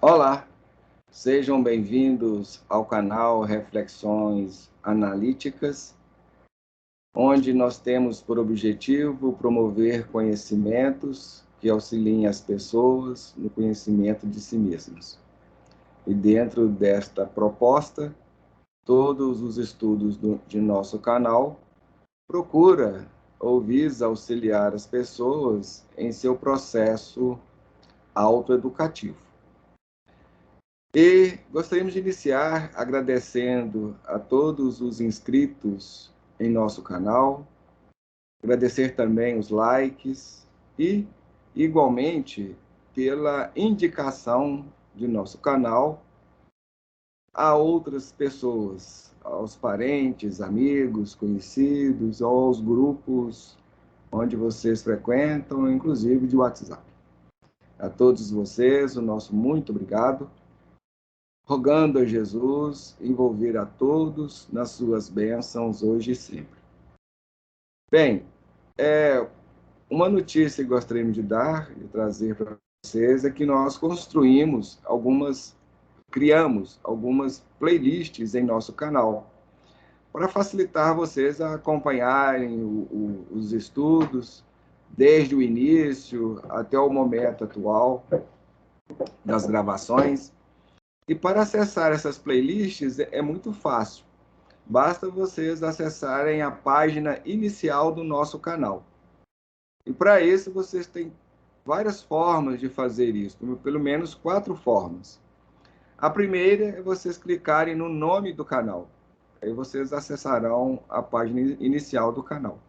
Olá, sejam bem-vindos ao canal Reflexões Analíticas, onde nós temos por objetivo promover conhecimentos que auxiliem as pessoas no conhecimento de si mesmas. E dentro desta proposta, todos os estudos de nosso canal procura ou visa auxiliar as pessoas em seu processo autoeducativo. E gostaríamos de iniciar agradecendo a todos os inscritos em nosso canal, agradecer também os likes e, igualmente, pela indicação de nosso canal a outras pessoas, aos parentes, amigos, conhecidos, aos grupos onde vocês frequentam, inclusive de WhatsApp. A todos vocês, o nosso muito obrigado. Rogando a Jesus envolver a todos nas suas bênçãos hoje e sempre. Bem, uma notícia que gostaríamos de dar e trazer para vocês é que nós criamos algumas playlists em nosso canal, para facilitar vocês a acompanharem os estudos, desde o início até o momento atual das gravações. E para acessar essas playlists é muito fácil. Basta vocês acessarem a página inicial do nosso canal. E para isso vocês têm várias formas de fazer isso, pelo menos 4 formas. A primeira é vocês clicarem no nome do canal. Aí vocês acessarão a página inicial do canal.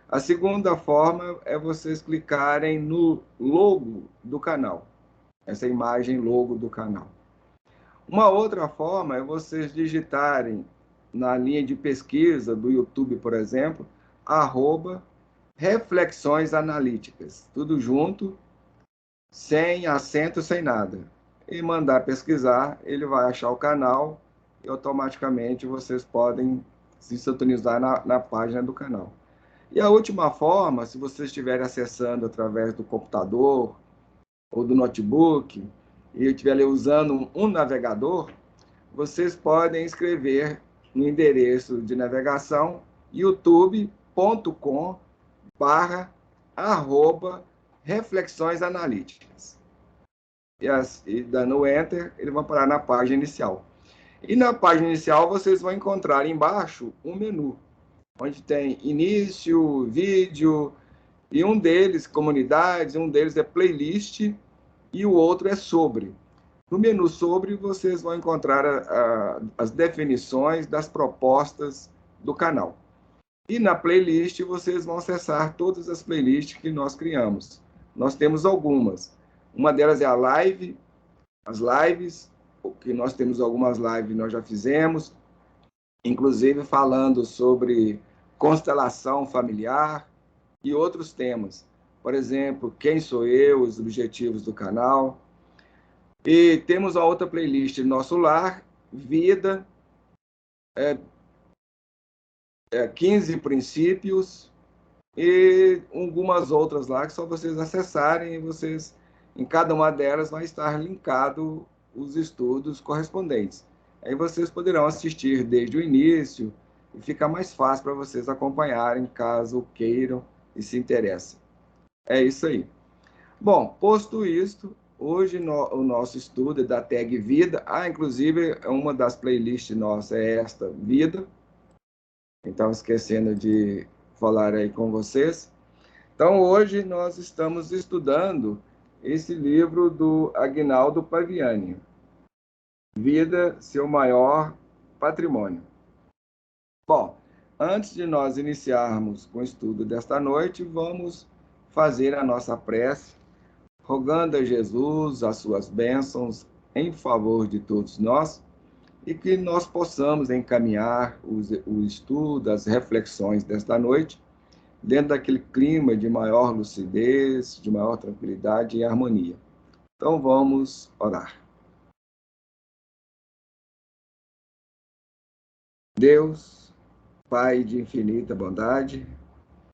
A segunda forma é vocês clicarem no logo do canal. Essa imagem logo do canal. Uma outra forma é vocês digitarem na linha de pesquisa do YouTube, por exemplo, @reflexões analíticas, tudo junto, sem acento, sem nada. E mandar pesquisar, ele vai achar o canal e automaticamente vocês podem se sintonizar na página do canal. E a última forma, se vocês estiverem acessando através do computador ou do notebook e estiverem usando um navegador, vocês podem escrever no endereço de navegação youtube.com/reflexões analíticas. E dando Enter, ele vai parar na página inicial. E na página inicial vocês vão encontrar embaixo um menu, onde tem início, vídeo, e um deles, comunidades, um deles é playlist, e o outro é sobre. No menu sobre, vocês vão encontrar as definições das propostas do canal. E na playlist, vocês vão acessar todas as playlists que nós criamos. Nós temos algumas. Uma delas é a live, as lives, que nós temos algumas lives que nós já fizemos, inclusive falando sobre constelação familiar e outros temas. Por exemplo, quem sou eu, os objetivos do canal. E temos a outra playlist, Nosso Lar, Vida, 15 princípios e algumas outras lá que só vocês acessarem e vocês, em cada uma delas vai estar linkado os estudos correspondentes. Aí vocês poderão assistir desde o início e fica mais fácil para vocês acompanharem caso queiram e se interessem. É isso aí. Bom, posto isto, hoje o nosso estudo é da tag Vida. Inclusive, uma das playlists nossas é esta, Vida. Então, esquecendo de falar aí com vocês. Então, hoje nós estamos estudando esse livro do Aguinaldo Paviani, Vida, seu maior patrimônio. Bom, antes de nós iniciarmos com o estudo desta noite, vamos fazer a nossa prece, rogando a Jesus as suas bênçãos em favor de todos nós e que nós possamos encaminhar o estudo, as reflexões desta noite, dentro daquele clima de maior lucidez, de maior tranquilidade e harmonia. Então vamos orar. Deus, Pai de infinita bondade,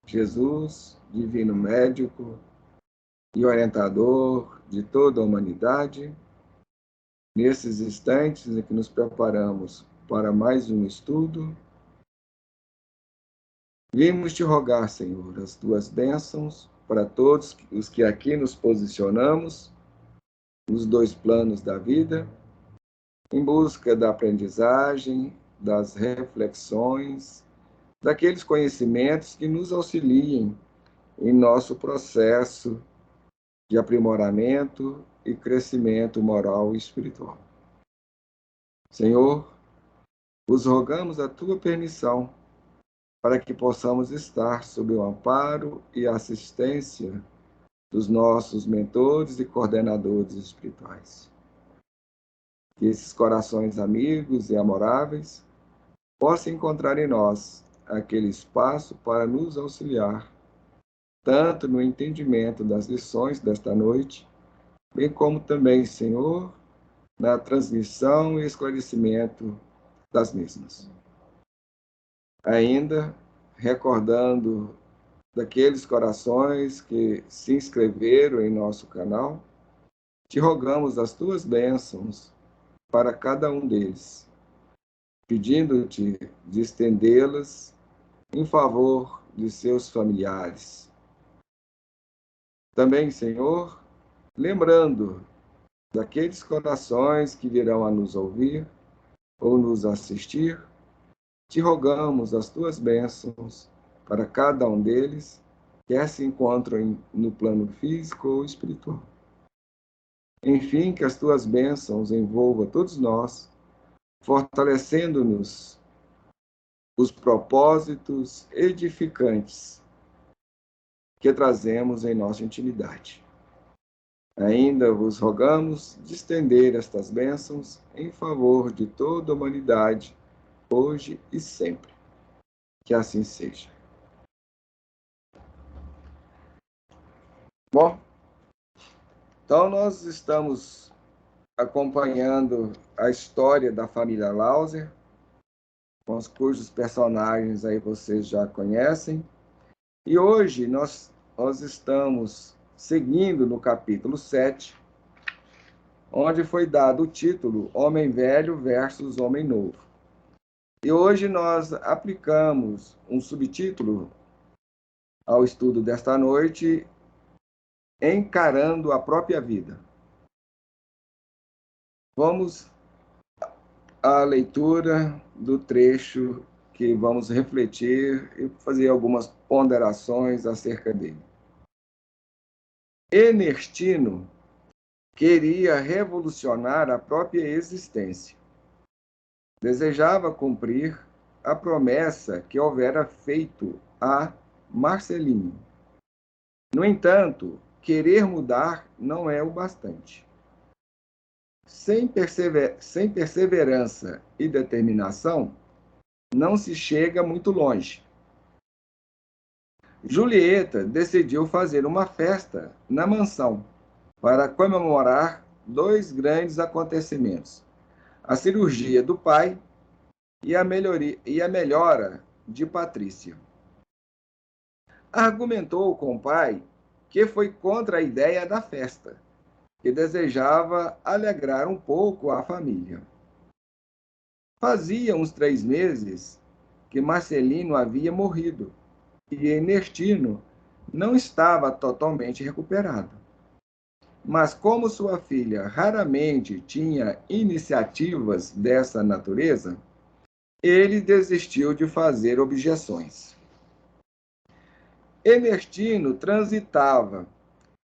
Jesus, divino médico e orientador de toda a humanidade, Nesses instantes em que nos preparamos para mais um estudo, vimos te rogar, Senhor, as tuas bênçãos para todos os que aqui nos posicionamos, nos dois planos da vida, em busca da aprendizagem, das reflexões, daqueles conhecimentos que nos auxiliem em nosso processo de aprimoramento e crescimento moral e espiritual. Senhor, vos rogamos a tua permissão para que possamos estar sob o amparo e assistência dos nossos mentores e coordenadores espirituais. Que esses corações amigos e amoráveis possam encontrar em nós aquele espaço para nos auxiliar, tanto no entendimento das lições desta noite, bem como também, Senhor, na transmissão e esclarecimento das mesmas. Ainda recordando daqueles corações que se inscreveram em nosso canal, te rogamos as tuas bênçãos para cada um deles, pedindo-te de estendê-las em favor de seus familiares. Também, Senhor, lembrando daqueles corações que virão a nos ouvir ou nos assistir, te rogamos as tuas bênçãos para cada um deles, quer se encontrem no plano físico ou espiritual. Enfim, que as tuas bênçãos envolvam todos nós, fortalecendo-nos os propósitos edificantes que trazemos em nossa intimidade. Ainda vos rogamos de estender estas bênçãos em favor de toda a humanidade, hoje e sempre. Que assim seja. Bom, então nós estamos acompanhando a história da família Lauser, cujos personagens aí vocês já conhecem. E hoje nós estamos seguindo no capítulo 7, onde foi dado o título Homem Velho versus Homem Novo. E hoje nós aplicamos um subtítulo ao estudo desta noite, Encarando a Própria Vida. Vamos à leitura do trecho que vamos refletir e fazer algumas ponderações acerca dele. Ernestino queria revolucionar a própria existência. Desejava cumprir a promessa que houvera feito a Marcelino. No entanto, querer mudar não é o bastante. Sem perseverança e determinação, não se chega muito longe. Julieta decidiu fazer uma festa na mansão para comemorar dois grandes acontecimentos: a cirurgia do pai e a melhora de Patrícia. Argumentou com o pai que foi contra a ideia da festa, que desejava alegrar um pouco a família. Fazia uns 3 meses que Marcelino havia morrido e Ernestino não estava totalmente recuperado. Mas como sua filha raramente tinha iniciativas dessa natureza, ele desistiu de fazer objeções. Ernestino transitava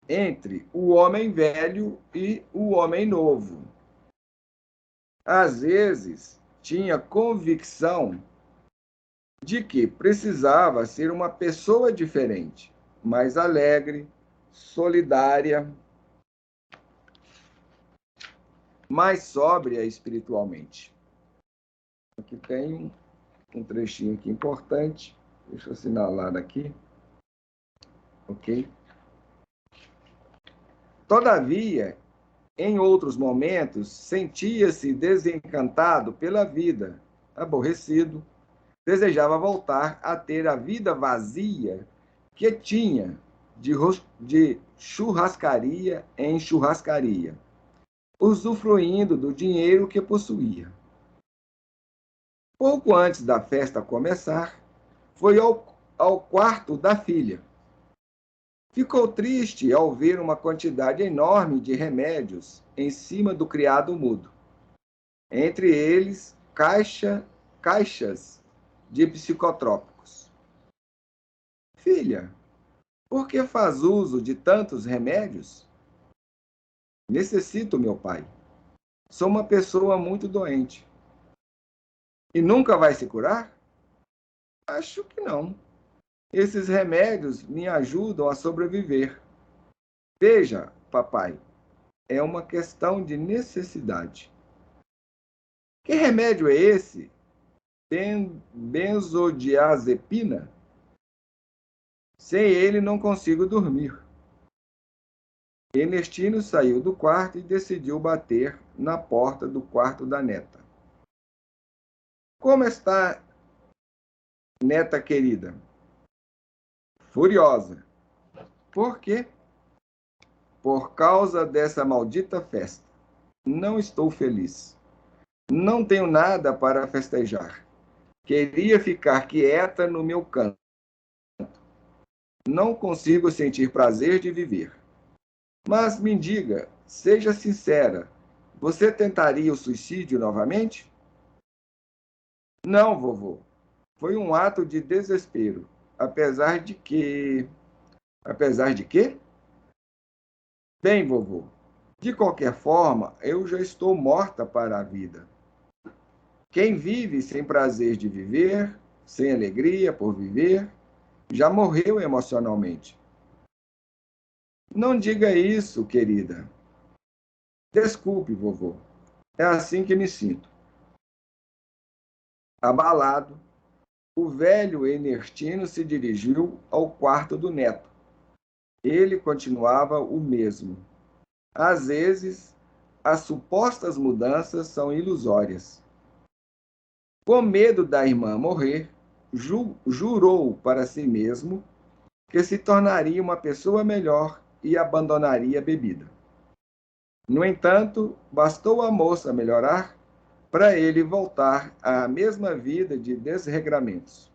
entre o homem velho e o homem novo. Às vezes, tinha convicção de que precisava ser uma pessoa diferente, mais alegre, solidária, mais sóbria espiritualmente. Aqui tem um trechinho aqui importante, deixa eu assinalar aqui, ok? Todavia, em outros momentos, sentia-se desencantado pela vida, aborrecido, desejava voltar a ter a vida vazia que tinha de churrascaria em churrascaria, usufruindo do dinheiro que possuía. Pouco antes da festa começar, foi ao quarto da filha. Ficou triste ao ver uma quantidade enorme de remédios em cima do criado mudo. Entre eles, caixas de psicotrópicos. Filha, por que faz uso de tantos remédios? Necessito, meu pai. Sou uma pessoa muito doente. E nunca vai se curar? Acho que não. Esses remédios me ajudam a sobreviver. Veja, papai, é uma questão de necessidade. Que remédio é esse? Benzodiazepina? Sem ele não consigo dormir. Ernestino saiu do quarto e decidiu bater na porta do quarto da neta. Como está, neta querida? Furiosa. Por quê? Por causa dessa maldita festa. Não estou feliz. Não tenho nada para festejar. Queria ficar quieta no meu canto. Não consigo sentir prazer de viver. Mas me diga, seja sincera, você tentaria o suicídio novamente? Não, vovô. Foi um ato de desespero, apesar de que... Apesar de quê? Bem, vovô, de qualquer forma, eu já estou morta para a vida. Quem vive sem prazer de viver, sem alegria por viver, já morreu emocionalmente. Não diga isso, querida. Desculpe, vovô. É assim que me sinto. Abalado, o velho Ernestino se dirigiu ao quarto do neto. Ele continuava o mesmo. Às vezes, as supostas mudanças são ilusórias. Com medo da irmã morrer, jurou para si mesmo que se tornaria uma pessoa melhor e abandonaria a bebida. No entanto, bastou a moça melhorar para ele voltar à mesma vida de desregramentos.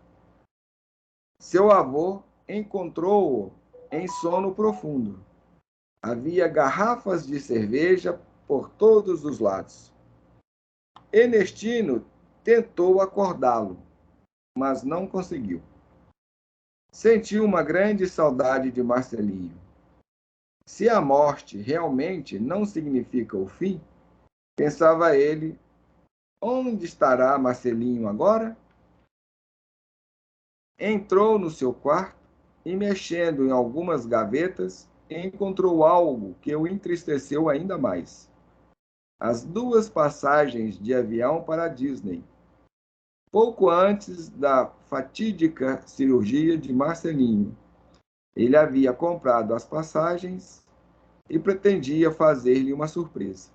Seu avô encontrou-o em sono profundo. Havia garrafas de cerveja por todos os lados. Ernestino tentou acordá-lo, mas não conseguiu. Sentiu uma grande saudade de Marcelinho. Se a morte realmente não significa o fim, pensava ele, onde estará Marcelinho agora? Entrou no seu quarto e, mexendo em algumas gavetas, encontrou algo que o entristeceu ainda mais. As 2 passagens de avião para a Disney, pouco antes da fatídica cirurgia de Marcelinho. Ele havia comprado as passagens e pretendia fazer-lhe uma surpresa.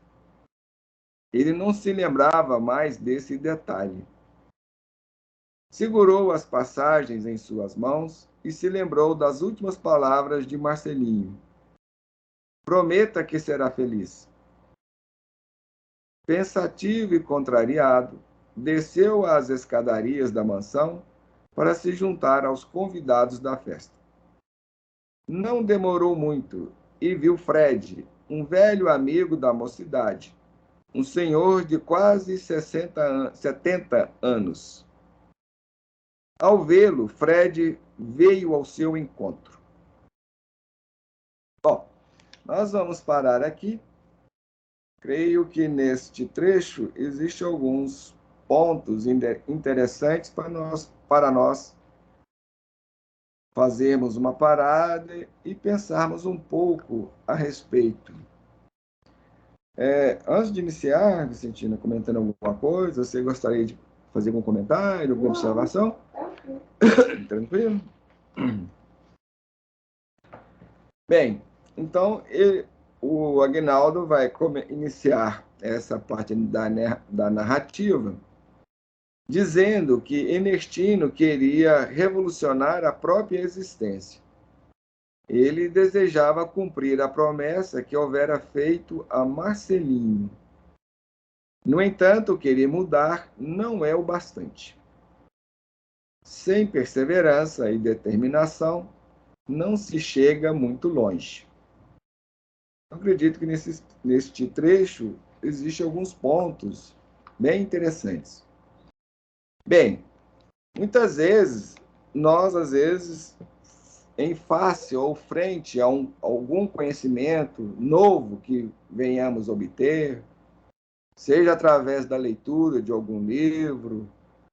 Ele não se lembrava mais desse detalhe. Segurou as passagens em suas mãos e se lembrou das últimas palavras de Marcelinho. Prometa que será feliz. Pensativo e contrariado, desceu as escadarias da mansão para se juntar aos convidados da festa. Não demorou muito e viu Fred, um velho amigo da mocidade, um senhor de quase 70 anos. Ao vê-lo, Fred veio ao seu encontro. Bom, nós vamos parar aqui. Creio que neste trecho existem alguns pontos interessantes para nós fazermos uma parada e pensarmos um pouco a respeito. Antes de iniciar, Vicentina, comentando alguma coisa, você gostaria de fazer algum comentário, alguma observação? Tranquilo? Bem, então o Aguinaldo vai iniciar essa parte da narrativa dizendo que Ernestino queria revolucionar a própria existência. Ele desejava cumprir a promessa que houvera feito a Marcelinho. No entanto, querer mudar não é o bastante. Sem perseverança e determinação, não se chega muito longe. Eu acredito que neste trecho existem alguns pontos bem interessantes. Bem, muitas vezes, nós, às vezes, em face ou frente a algum conhecimento novo que venhamos obter, seja através da leitura de algum livro,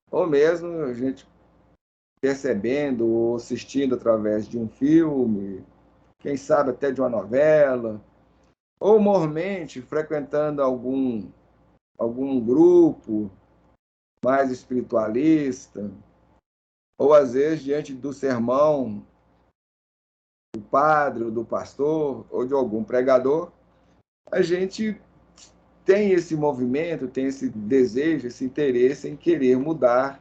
ou mesmo a gente percebendo ou assistindo através de um filme, quem sabe até de uma novela, ou mormente frequentando algum grupo mais espiritualista, ou às vezes diante do sermão do padre, ou do pastor, ou de algum pregador, a gente tem esse movimento, tem esse desejo, esse interesse em querer mudar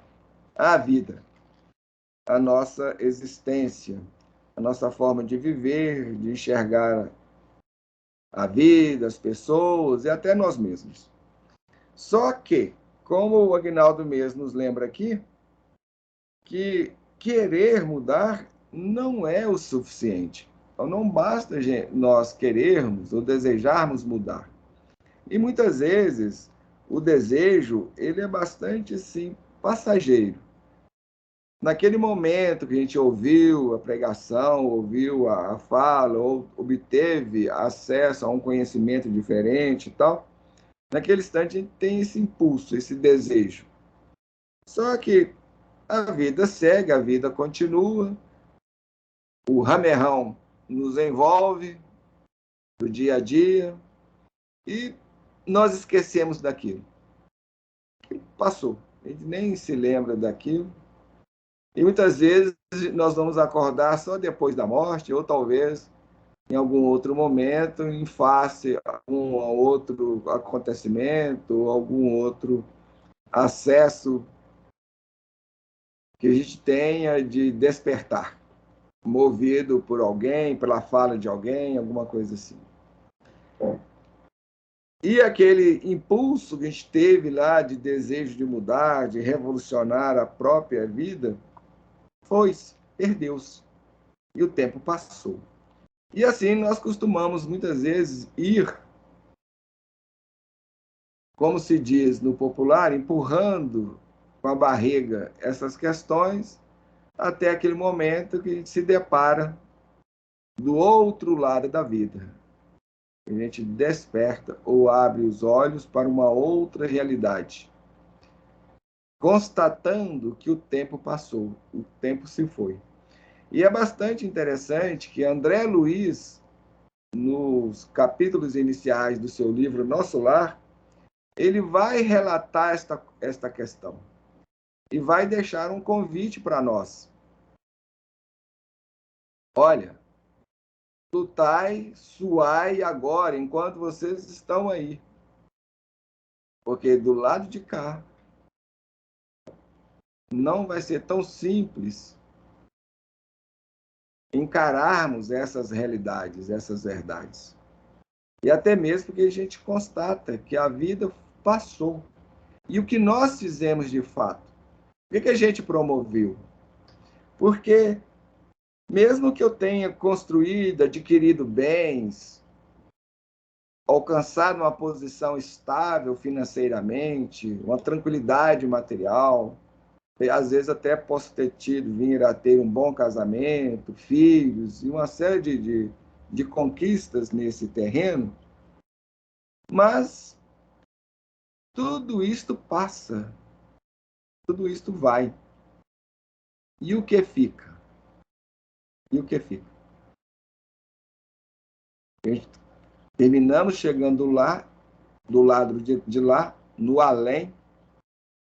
a vida, a nossa existência, a nossa forma de viver, de enxergar a vida, as pessoas e até nós mesmos. Só que, como o Aguinaldo mesmo nos lembra aqui, que querer mudar não é o suficiente. Então, não basta nós querermos ou desejarmos mudar. E muitas vezes o desejo ele é bastante sim, passageiro. Naquele momento que a gente ouviu a pregação, ouviu a fala, ou obteve acesso a um conhecimento diferente e tal, naquele instante a gente tem esse impulso, esse desejo. Só que a vida segue, a vida continua, o ramerrão nos envolve do dia a dia e nós esquecemos daquilo. Passou, a gente nem se lembra daquilo. E muitas vezes nós vamos acordar só depois da morte, ou talvez em algum outro momento, em face a algum outro acontecimento, algum outro acesso que a gente tenha de despertar, movido por alguém, pela fala de alguém, alguma coisa assim. E aquele impulso que a gente teve lá de desejo de mudar, de revolucionar a própria vida, foi-se, perdeu-se. E o tempo passou. E assim nós costumamos muitas vezes ir, como se diz no popular, empurrando com a barriga essas questões até aquele momento que a gente se depara do outro lado da vida. A gente desperta ou abre os olhos para uma outra realidade, constatando que o tempo passou, o tempo se foi. E é bastante interessante que André Luiz, nos capítulos iniciais do seu livro Nosso Lar, ele vai relatar esta questão e vai deixar um convite para nós. Olha, lutai, suai agora, enquanto vocês estão aí. Porque do lado de cá, não vai ser tão simples encararmos essas realidades, essas verdades. E até mesmo porque a gente constata que a vida passou. E o que nós fizemos de fato? O que a gente promoveu? Porque mesmo que eu tenha construído, adquirido bens, alcançado uma posição estável financeiramente, uma tranquilidade material, às vezes até posso ter tido, vir a ter um bom casamento, filhos e uma série de conquistas nesse terreno, mas tudo isto passa, tudo isto vai. E o que fica? E o que fica? Terminamos chegando lá, do lado de lá, no além,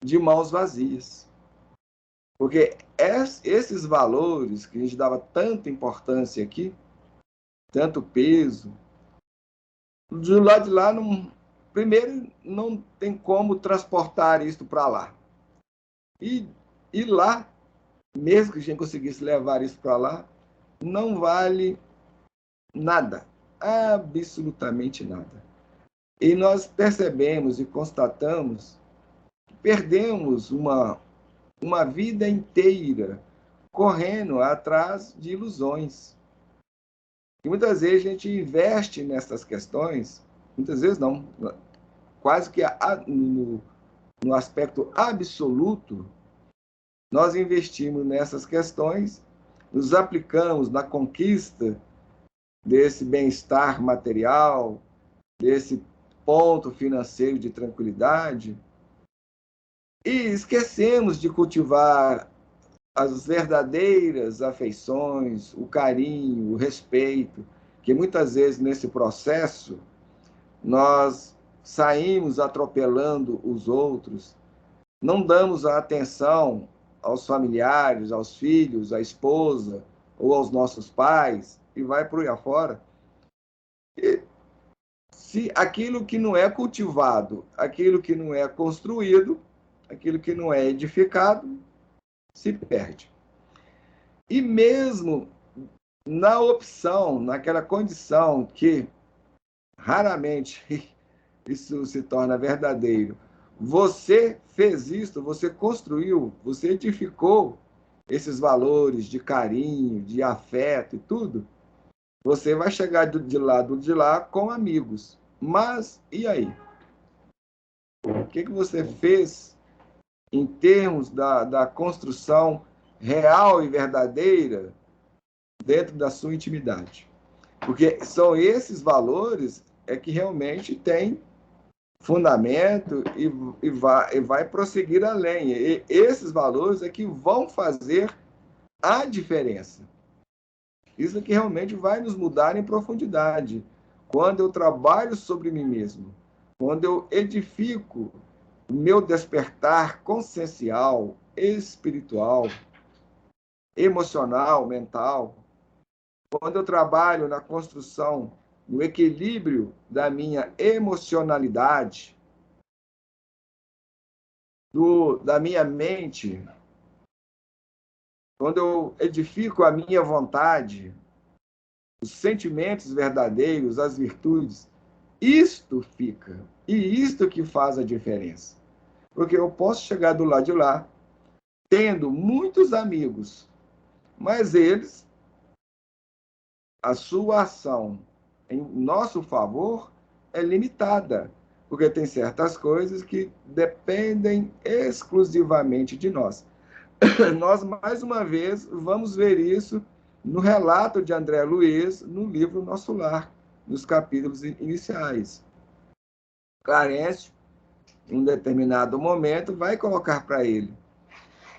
de mãos vazias. Porque esses valores que a gente dava tanta importância aqui, tanto peso, do lado de lá, não, primeiro, não tem como transportar isso para lá. E lá, mesmo que a gente conseguisse levar isso para lá, não vale Nada. Absolutamente nada. E nós percebemos e constatamos que perdemos uma vida inteira correndo atrás de ilusões. E muitas vezes a gente investe nessas questões, muitas vezes não, quase que no aspecto absoluto, nós investimos nessas questões, nos aplicamos na conquista desse bem-estar material, desse ponto financeiro de tranquilidade, e esquecemos de cultivar as verdadeiras afeições, o carinho, o respeito, que muitas vezes nesse processo nós saímos atropelando os outros, não damos a atenção aos familiares, aos filhos, à esposa ou aos nossos pais, e vai por aí afora. E se aquilo que não é cultivado, aquilo que não é construído, aquilo que não é edificado, se perde. E mesmo na opção, naquela condição que raramente isso se torna verdadeiro, você fez isso, você construiu, você edificou esses valores de carinho, de afeto e tudo, você vai chegar de lado de lá com amigos. Mas e aí? O que você fez em termos da construção real e verdadeira dentro da sua intimidade? Porque são esses valores que realmente têm fundamento e vai prosseguir além. E esses valores que vão fazer a diferença. Isso que realmente vai nos mudar em profundidade. Quando eu trabalho sobre mim mesmo, quando eu edifico o meu despertar consciencial, espiritual, emocional, mental, quando eu trabalho na construção, no equilíbrio da minha emocionalidade, da minha mente, quando eu edifico a minha vontade, os sentimentos verdadeiros, as virtudes, isto fica. E isto que faz a diferença. Porque eu posso chegar do lado de lá, tendo muitos amigos, mas eles, a sua ação em nosso favor é limitada, porque tem certas coisas que dependem exclusivamente de nós. Nós, mais uma vez, vamos ver isso no relato de André Luiz, no livro Nosso Lar, nos capítulos iniciais. Clarencio, em um determinado momento, vai colocar para ele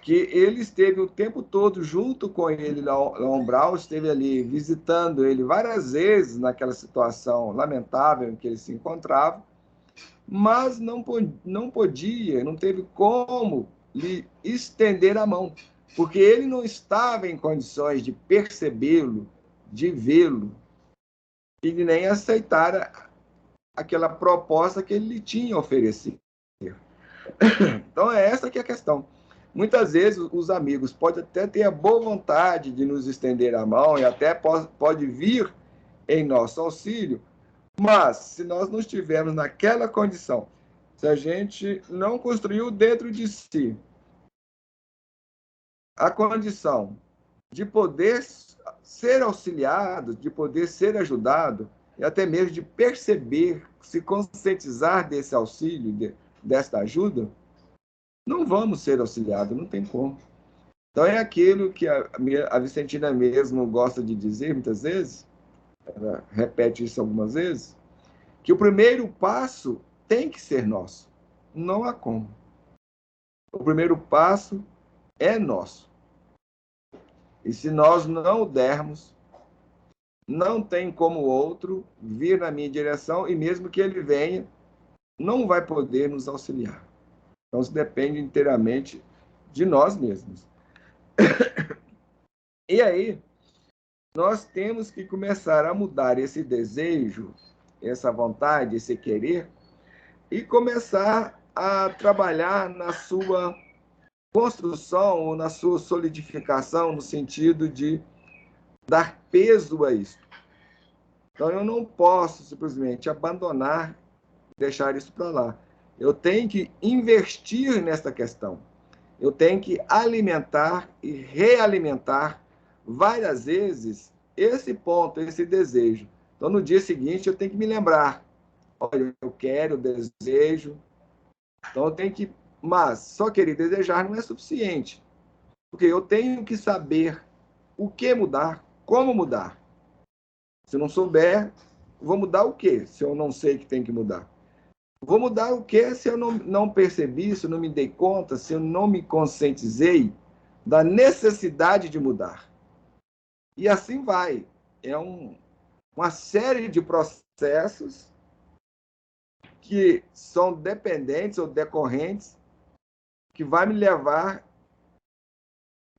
que ele esteve o tempo todo junto com ele na umbral, esteve ali visitando ele várias vezes naquela situação lamentável em que ele se encontrava, mas não podia, não teve como lhe estender a mão, porque ele não estava em condições de percebê-lo, de vê-lo, e nem aceitar aquela proposta que ele lhe tinha oferecido. Então, é essa que é a questão. Muitas vezes, os amigos podem até ter a boa vontade de nos estender a mão e até pode vir em nosso auxílio, mas se nós não estivermos naquela condição, se a gente não construiu dentro de si a condição de poder ser auxiliado, de poder ser ajudado, e até mesmo de perceber, se conscientizar desse auxílio, desta ajuda, não vamos ser auxiliados, não tem como. Então é aquilo que a Vicentina mesmo gosta de dizer muitas vezes, ela repete isso algumas vezes, que o primeiro passo tem que ser nosso. Não há como. O primeiro passo é nosso. E se nós não o dermos, não tem como o outro vir na minha direção, e mesmo que ele venha, não vai poder nos auxiliar. Então, isso depende inteiramente de nós mesmos. E aí, nós temos que começar a mudar esse desejo, essa vontade, esse querer, e começar a trabalhar na sua construção ou na sua solidificação, no sentido de dar peso a isso. Então, eu não posso simplesmente abandonar, deixar isso para lá. Eu tenho que investir nessa questão. Eu tenho que alimentar e realimentar várias vezes esse ponto, esse desejo. Então, no dia seguinte, eu tenho que me lembrar: olha, eu quero, eu desejo. Então, eu tenho que. Mas só querer desejar não é suficiente, porque eu tenho que saber o que mudar, como mudar. Se eu não souber, vou mudar o quê? Se eu não sei que tem que mudar. Vou mudar o quê se eu não percebi, se eu não me dei conta, se eu não me conscientizei da necessidade de mudar. E assim vai. É uma série de processos que são dependentes ou decorrentes que vai me levar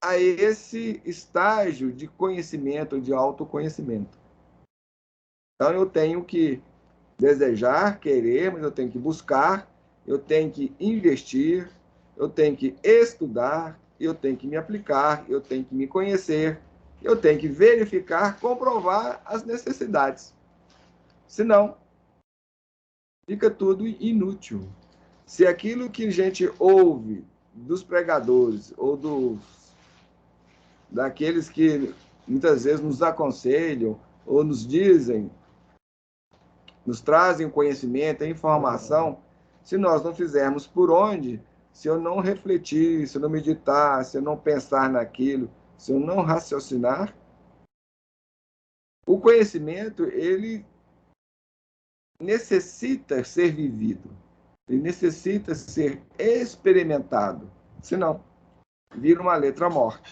a esse estágio de conhecimento, de autoconhecimento. Então, eu tenho que desejar, querer, mas eu tenho que buscar, eu tenho que investir, eu tenho que estudar, eu tenho que me aplicar, eu tenho que me conhecer, eu tenho que verificar, comprovar as necessidades. Senão, fica tudo inútil. Se aquilo que a gente ouve dos pregadores ou daqueles que muitas vezes nos aconselham ou nos dizem, nos trazem conhecimento, informação, se nós não fizermos por onde, se eu não refletir, se eu não meditar, se eu não pensar naquilo, se eu não raciocinar, o conhecimento, ele necessita ser vivido, ele necessita ser experimentado, senão vira uma letra morta.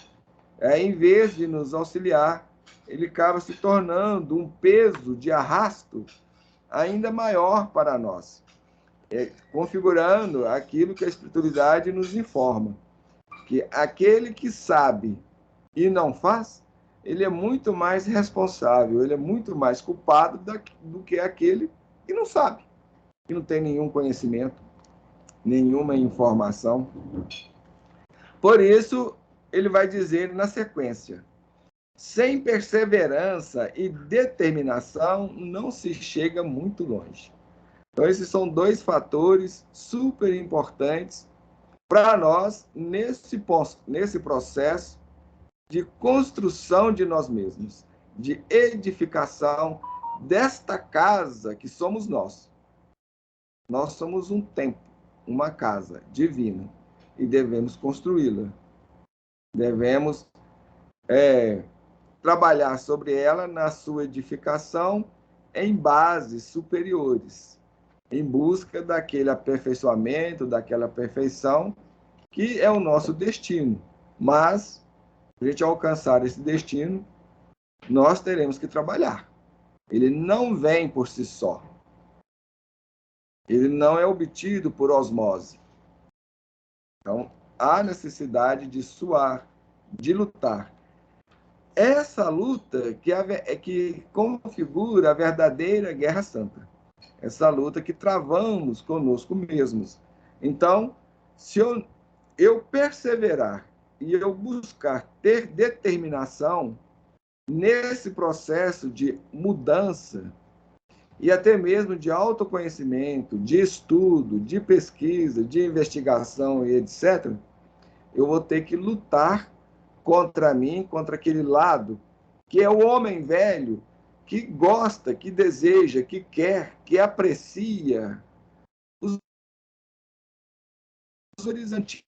Em vez de nos auxiliar, ele acaba se tornando um peso de arrasto ainda maior para nós, configurando aquilo que a espiritualidade nos informa, que aquele que sabe e não faz, ele é muito mais responsável, ele é muito mais culpado do que aquele que não sabe, que não tem nenhum conhecimento, nenhuma informação. Por isso, ele vai dizer na sequência: sem perseverança e determinação, não se chega muito longe. Então, esses são dois fatores super importantes para nós nesse processo de construção de nós mesmos, de edificação desta casa que somos nós. Nós somos um templo, uma casa divina, e devemos construí-la. Devemos trabalhar sobre ela na sua edificação em bases superiores, em busca daquele aperfeiçoamento, daquela perfeição que é o nosso destino. Mas, para a gente alcançar esse destino, nós teremos que trabalhar. Ele não vem por si só. Ele não é obtido por osmose. Então, há necessidade de suar, de lutar. Essa luta que configura a verdadeira guerra santa. Essa luta que travamos conosco mesmos. Então, se eu perseverar e eu buscar ter determinação nesse processo de mudança e até mesmo de autoconhecimento, de estudo, de pesquisa, de investigação e etc., eu vou ter que lutar contra mim, contra aquele lado, que é o homem velho, que gosta, que deseja, que quer, que aprecia os valores antigos,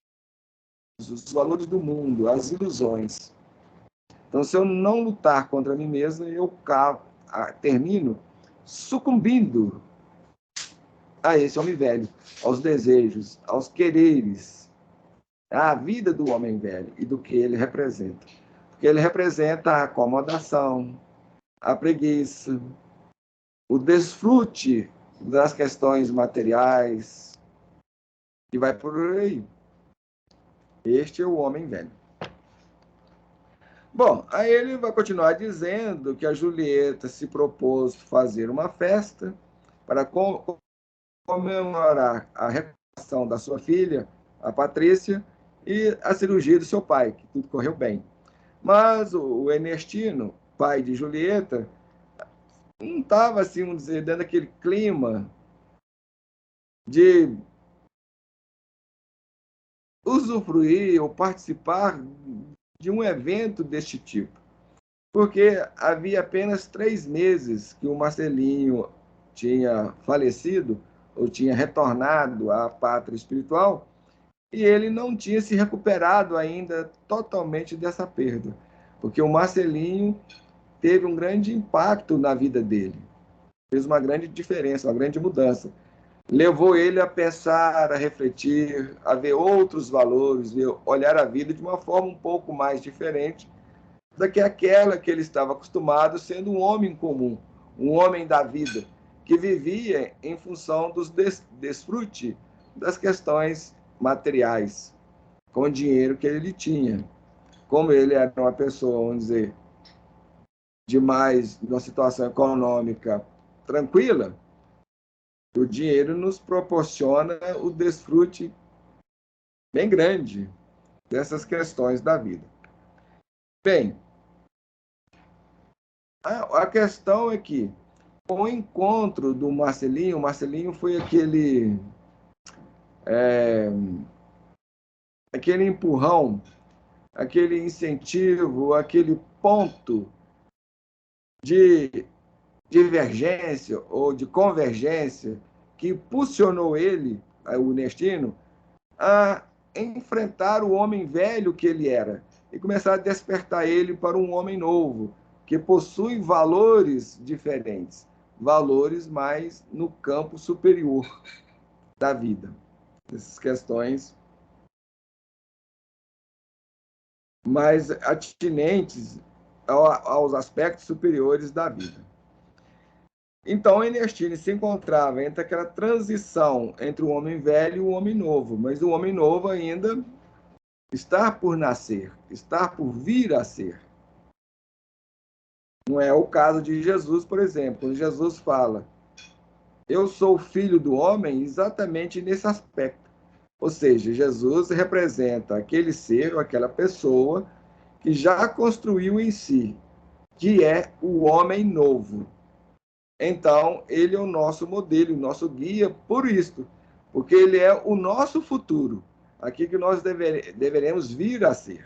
os valores do mundo, as ilusões. Então, se eu não lutar contra mim mesmo, eu termino sucumbindo a esse homem velho, aos desejos, aos quereres, à vida do homem velho e do que ele representa. Porque ele representa a acomodação, a preguiça, o desfrute das questões materiais, e vai por aí. Este é o homem velho. Bom, aí ele vai continuar dizendo que a Julieta se propôs fazer uma festa para comemorar a recuperação da sua filha, a Patrícia, e a cirurgia do seu pai, que tudo correu bem. Mas o Ernestino, pai de Julieta, não estava, assim, vamos dizer, dentro daquele clima de usufruir ou participar de um evento deste tipo. Porque havia apenas 3 meses que o Marcelinho tinha falecido, ou tinha retornado à pátria espiritual, e ele não tinha se recuperado ainda totalmente dessa perda. Porque o Marcelinho teve um grande impacto na vida dele, fez uma grande diferença, uma grande mudança. Levou ele a pensar, a refletir, a ver outros valores, olhar a vida de uma forma um pouco mais diferente da que aquela que ele estava acostumado, sendo um homem comum, um homem da vida, que vivia em função dos desfrute das questões materiais, com o dinheiro que ele tinha. Como ele era uma pessoa, vamos dizer, de mais, de uma situação econômica tranquila, o dinheiro nos proporciona o desfrute bem grande dessas questões da vida. Bem, a questão é que, com o encontro do Marcelinho, o Marcelinho foi aquele empurrão, aquele incentivo, aquele ponto de divergência ou de convergência que impulsionou ele, o Nestino, a enfrentar o homem velho que ele era e começar a despertar ele para um homem novo, que possui valores diferentes, valores mais no campo superior da vida. Essas questões mais atinentes aos aspectos superiores da vida. Então, Ernestine se encontrava entre aquela transição entre o homem velho e o homem novo, mas o homem novo ainda está por nascer, está por vir a ser. Não é o caso de Jesus, por exemplo, quando Jesus fala, eu sou filho do homem, exatamente nesse aspecto. Ou seja, Jesus representa aquele ser ou aquela pessoa que já construiu em si, que é o homem novo. Então, ele é o nosso modelo, o nosso guia por isto, porque ele é o nosso futuro, aquilo que nós deveremos vir a ser.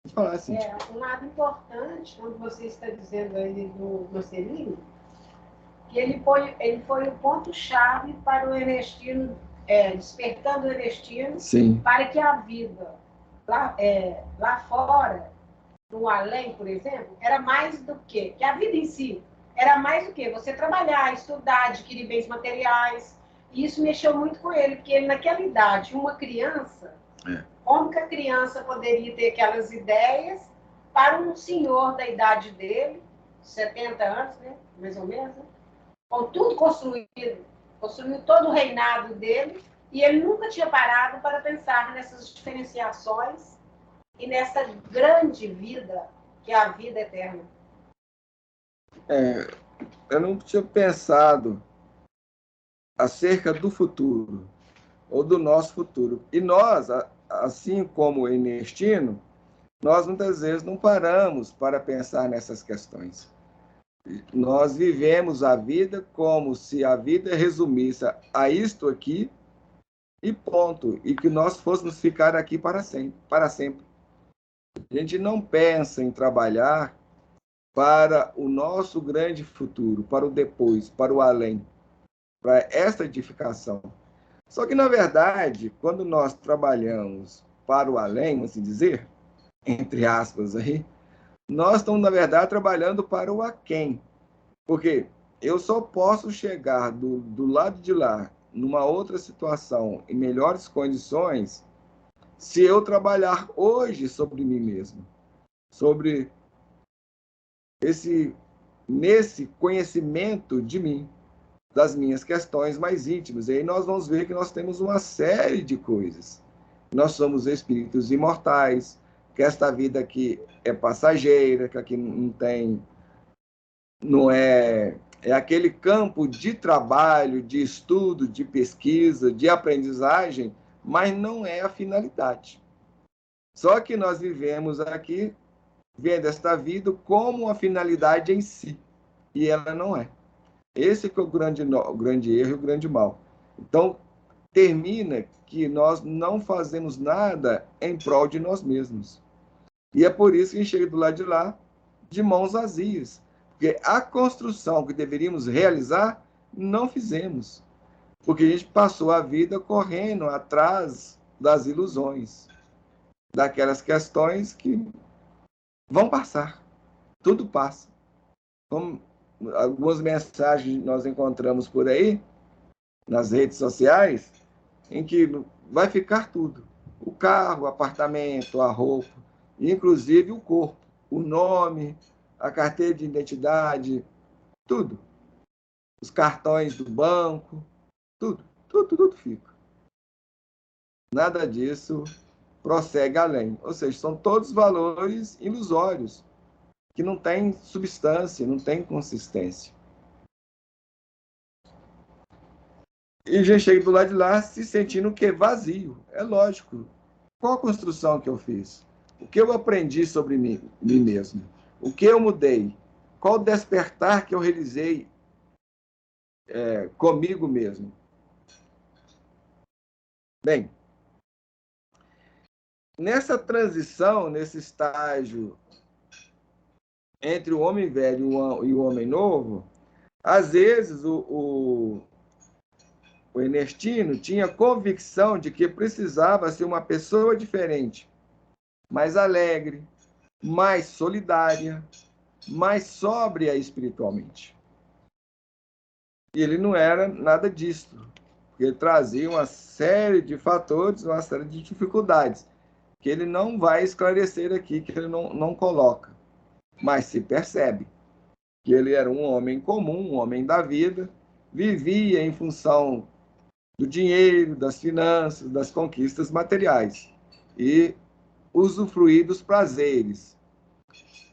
Vou falar assim. Um lado importante, quando você está dizendo aí do Marcelinho, que ele foi o ponto-chave para o Ernestino, despertando o Ernestino, Sim. para que a vida lá fora, no além, por exemplo, era mais do que a vida em si era mais do que você trabalhar, estudar, adquirir bens materiais. E isso mexeu muito com ele, porque ele, naquela idade, uma criança, como que a criança poderia ter aquelas ideias para um senhor da idade dele, 70 anos, né? Mais ou menos, né? Com tudo construído, construiu todo o reinado dele, e ele nunca tinha parado para pensar nessas diferenciações e nessa grande vida que é a vida eterna. Eu não tinha pensado acerca do futuro, ou do nosso futuro. E nós, assim como o Ernestino, nós muitas vezes não paramos para pensar nessas questões. Nós vivemos a vida como se a vida resumisse a isto aqui e ponto, e que nós fôssemos ficar aqui para sempre, para sempre. A gente não pensa em trabalhar para o nosso grande futuro, para o depois, para o além, para esta edificação. Só que, na verdade, quando nós trabalhamos para o além, vamos assim dizer, entre aspas aí, nós estamos, na verdade, trabalhando para o aquém. Porque eu só posso chegar do lado de lá, numa outra situação, em melhores condições, se eu trabalhar hoje sobre mim mesmo, sobre nesse conhecimento de mim, das minhas questões mais íntimas. E aí nós vamos ver que nós temos uma série de coisas. Nós somos espíritos imortais, que esta vida aqui é passageira, que aqui não tem, não é aquele campo de trabalho, de estudo, de pesquisa, de aprendizagem, mas não é a finalidade. Só que nós vivemos aqui vendo esta vida como uma finalidade em si. e ela não é. Esse que é o grande erro e o grande mal. Então, termina que nós não fazemos nada em prol de nós mesmos. E é por isso que a gente chega do lado de lá de mãos vazias. Porque a construção que deveríamos realizar, não fizemos. Porque a gente passou a vida correndo atrás das ilusões, daquelas questões que vão passar. Tudo passa. Como algumas mensagens nós encontramos por aí, nas redes sociais, em que vai ficar tudo. O carro, o apartamento, a roupa, inclusive o corpo, o nome, a carteira de identidade, tudo. Os cartões do banco, tudo fica. Nada disso prossegue além. Ou seja, são todos valores ilusórios, que não têm substância, não têm consistência. E já chego do lado de lá se sentindo o quê? Vazio. É lógico. Qual a construção que eu fiz? O que eu aprendi sobre mim mesmo? O que eu mudei? Qual o despertar que eu realizei comigo mesmo? Bem, nessa transição, nesse estágio entre o homem velho e o homem novo, às vezes o Ernestino tinha convicção de que precisava ser uma pessoa diferente, mais alegre, mais solidária, mais sóbria espiritualmente. E ele não era nada disso, porque ele trazia uma série de fatores, uma série de dificuldades, que ele não vai esclarecer aqui, que ele não coloca. Mas se percebe que ele era um homem comum, um homem da vida, vivia em função do dinheiro, das finanças, das conquistas materiais e usufruir dos prazeres,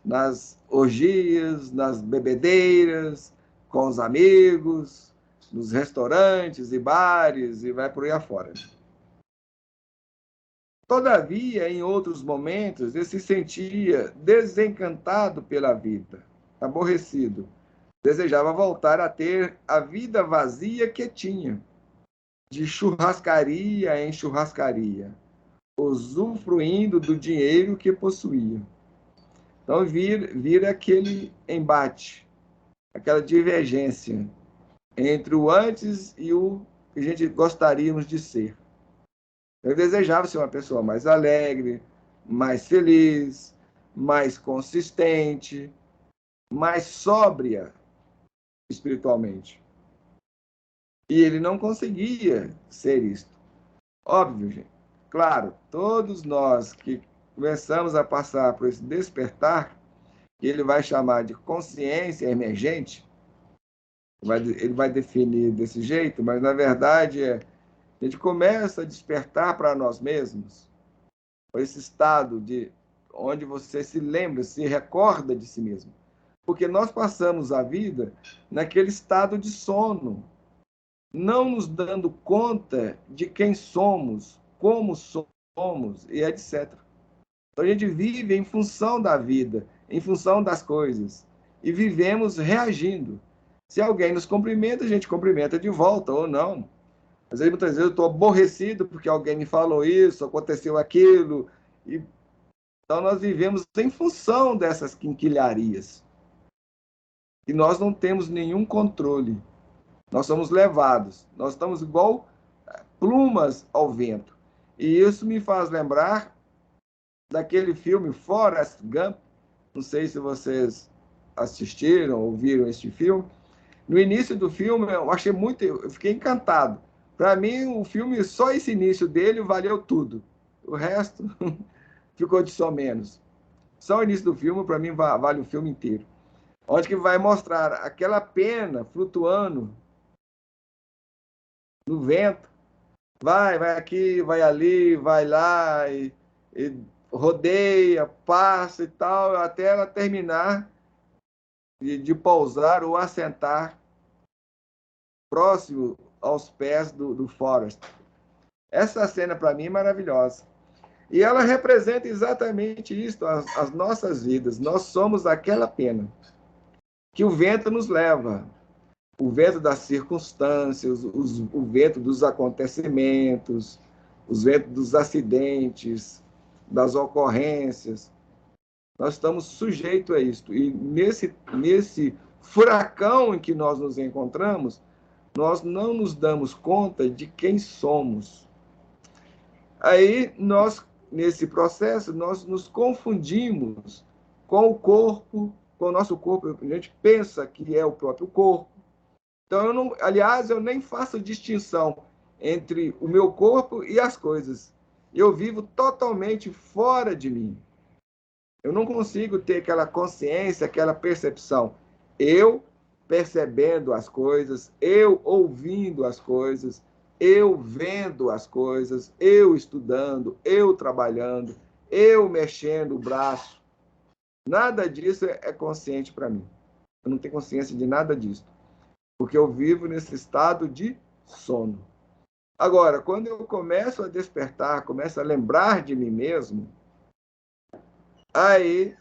nas orgias, nas bebedeiras, com os amigos, nos restaurantes e bares e vai por aí afora. Todavia, em outros momentos, ele se sentia desencantado pela vida, aborrecido. Desejava voltar a ter a vida vazia que tinha, de churrascaria em churrascaria, usufruindo do dinheiro que possuía. Então, vira aquele embate, aquela divergência entre o antes e o que a gente gostaríamos de ser. Eu desejava ser uma pessoa mais alegre, mais feliz, mais consistente, mais sóbria espiritualmente. E ele não conseguia ser isto. Óbvio, gente. Claro, todos nós que começamos a passar por esse despertar, que ele vai chamar de consciência emergente, ele vai definir desse jeito, mas na verdade a gente começa a despertar para nós mesmos, esse estado de onde você se lembra, se recorda de si mesmo. Porque nós passamos a vida naquele estado de sono, não nos dando conta de quem somos, como somos e etc. Então a gente vive em função da vida, em função das coisas, e vivemos reagindo. Se alguém nos cumprimenta, a gente cumprimenta de volta ou não. Às vezes, muitas vezes eu estou aborrecido porque alguém me falou isso, aconteceu aquilo. Então nós vivemos em função dessas quinquilharias. E nós não temos nenhum controle. Nós somos levados. Nós estamos igual plumas ao vento. E isso me faz lembrar daquele filme Forrest Gump. Não sei se vocês assistiram ou viram este filme. No início do filme, eu achei muito... Eu fiquei encantado. Para mim, o filme, só esse início dele valeu tudo. O resto ficou de só menos. Só o início do filme, para mim, vale o filme inteiro. Onde que vai mostrar aquela pena flutuando no vento. Vai aqui, vai ali, vai lá, e rodeia, passa e tal, até ela terminar de pousar ou assentar próximo aos pés do Forrest. Essa cena, para mim, é maravilhosa. E ela representa exatamente isso, as nossas vidas. Nós somos aquela pena. que o vento nos leva. O vento das circunstâncias, o vento dos acontecimentos, os ventos dos acidentes, das ocorrências. Nós estamos sujeitos a isto. E nesse furacão em que nós nos encontramos, nós não nos damos conta de quem somos. Aí, nesse processo, nós nos confundimos com o corpo, com o nosso corpo. A gente pensa que é o próprio corpo. Então, aliás, eu nem faço distinção entre o meu corpo e as coisas. Eu vivo totalmente fora de mim. Eu não consigo ter aquela consciência, aquela percepção. Eu percebendo as coisas, eu ouvindo as coisas, eu vendo as coisas, eu estudando, eu trabalhando, eu mexendo o braço. Nada disso é consciente para mim. Eu não tenho consciência de nada disso. Porque eu vivo nesse estado de sono. Agora, quando eu começo a despertar, começo a lembrar de mim mesmo, aí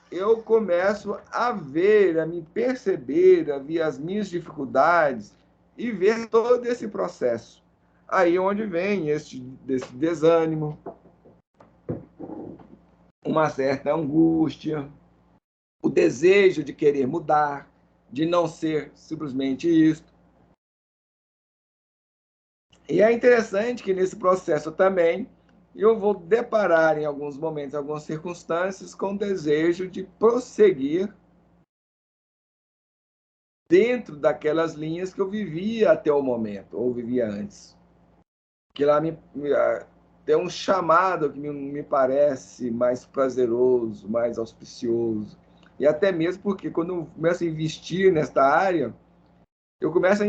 eu começo a ver, a me perceber, a ver as minhas dificuldades e ver todo esse processo. Aí onde vem desse desânimo, uma certa angústia, o desejo de querer mudar, de não ser simplesmente isto. E é interessante que nesse processo também eu vou deparar em alguns momentos, algumas circunstâncias, com o desejo de prosseguir dentro daquelas linhas que eu vivia até o momento, ou vivia antes. Que lá tem um chamado que me parece mais prazeroso, mais auspicioso. E até mesmo porque quando eu começo a investir nesta área, eu começo a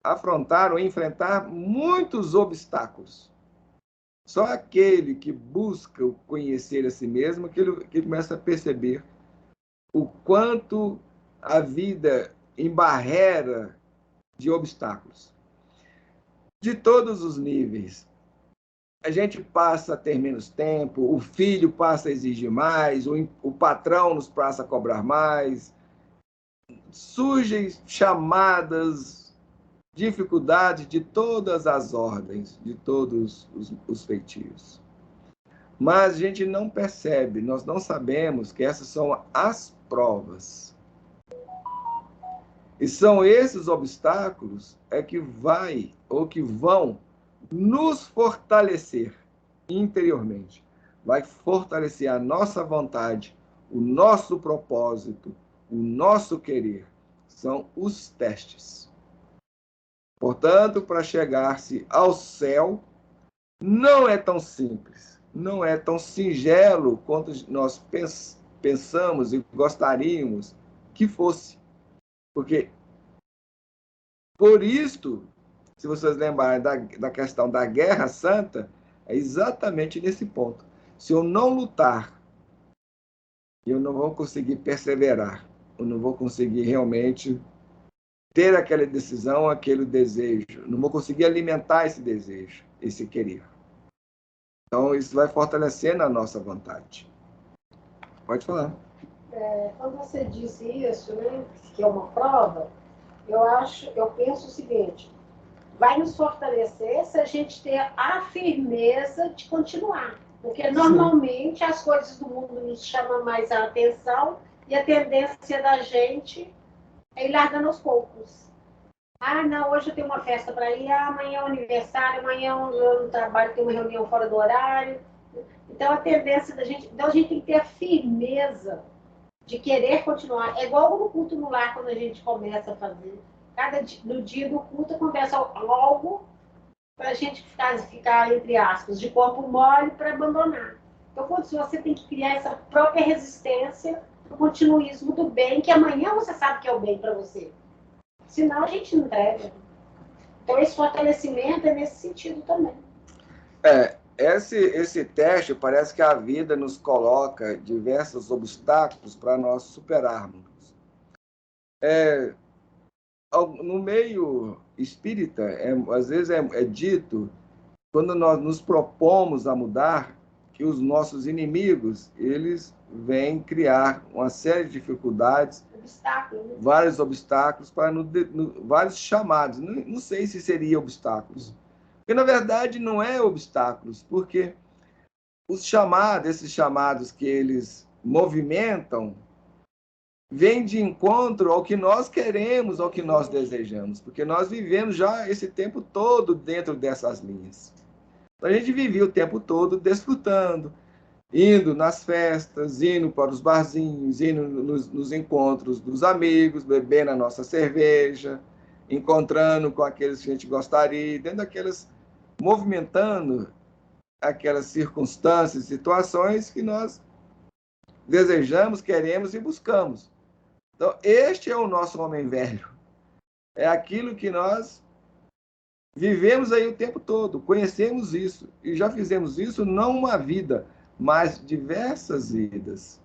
afrontar ou enfrentar muitos obstáculos. Só aquele que busca conhecer a si mesmo que começa a perceber o quanto a vida embarrera de obstáculos. De todos os níveis. A gente passa a ter menos tempo, o filho passa a exigir mais, o patrão nos passa a cobrar mais, surgem chamadas, dificuldades de todas as ordens, de todos os feitios. Mas a gente não percebe, nós não sabemos que essas são as provas. E são esses obstáculos que vão nos fortalecer interiormente. Vai fortalecer a nossa vontade, o nosso propósito, o nosso querer. São os testes. Portanto, para chegar-se ao céu, não é tão simples, não é tão singelo quanto nós pensamos e gostaríamos que fosse. Porque, por isto, se vocês lembrarem da questão da Guerra Santa, é exatamente nesse ponto. Se eu não lutar, eu não vou conseguir perseverar, eu não vou conseguir realmente ter aquela decisão, aquele desejo, não vou conseguir alimentar esse desejo, esse querer. Então, isso vai fortalecendo a nossa vontade. Pode falar. Quando você disse isso, né, que é uma prova, eu penso o seguinte: vai nos fortalecer se a gente ter a firmeza de continuar. Porque normalmente as coisas do mundo nos chamam mais a atenção e a tendência da gente é ir largando aos poucos. Ah, não, hoje eu tenho uma festa para ir, amanhã é um aniversário, amanhã eu no trabalho tenho uma reunião fora do horário. Então a tendência da gente. Então a gente tem que ter a firmeza de querer continuar. É igual no culto no lar, quando a gente começa a fazer. No dia do culto começa algo para a gente ficar, entre aspas, de corpo mole para abandonar. Então, quando você tem que criar essa própria resistência, o continuismo do bem, que amanhã você sabe que é o bem para você. Senão a gente não entrega. Então, esse fortalecimento é nesse sentido também. Esse teste parece que a vida nos coloca diversos obstáculos para nós superarmos. No meio espírita, às vezes é dito, quando nós nos propomos a mudar, que os nossos inimigos, eles vêm criar uma série de dificuldades obstáculos, né? Vários obstáculos, vários chamados. Não sei se seria obstáculos. Porque, na verdade, não é obstáculos, porque esses chamados que eles movimentam, vêm de encontro ao que nós queremos, ao que nós desejamos, porque nós vivemos já esse tempo todo dentro dessas linhas. Então, a gente vivia o tempo todo desfrutando, indo nas festas, indo para os barzinhos, indo nos encontros dos amigos, bebendo a nossa cerveja, encontrando com aqueles que a gente gostaria, dentro daquelas, movimentando aquelas circunstâncias, situações que nós desejamos, queremos e buscamos. Então, este é o nosso homem velho. É aquilo que nós vivemos aí o tempo todo, conhecemos isso, e já fizemos isso não uma vida, mas diversas vidas.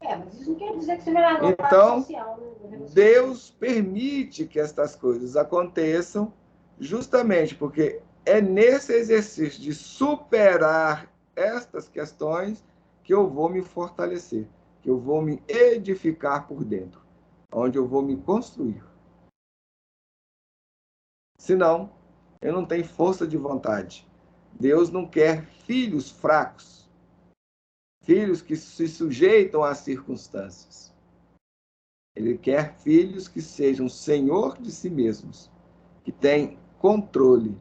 Mas isso não quer dizer que você vai lá no Então, social, né? Deus permite que estas coisas aconteçam justamente porque é nesse exercício de superar estas questões que eu vou me fortalecer, que eu vou me edificar por dentro, onde eu vou me construir. Senão, eu não tenho força de vontade. Deus não quer filhos fracos, filhos que se sujeitam às circunstâncias. Ele quer filhos que sejam senhor de si mesmos, que têm controle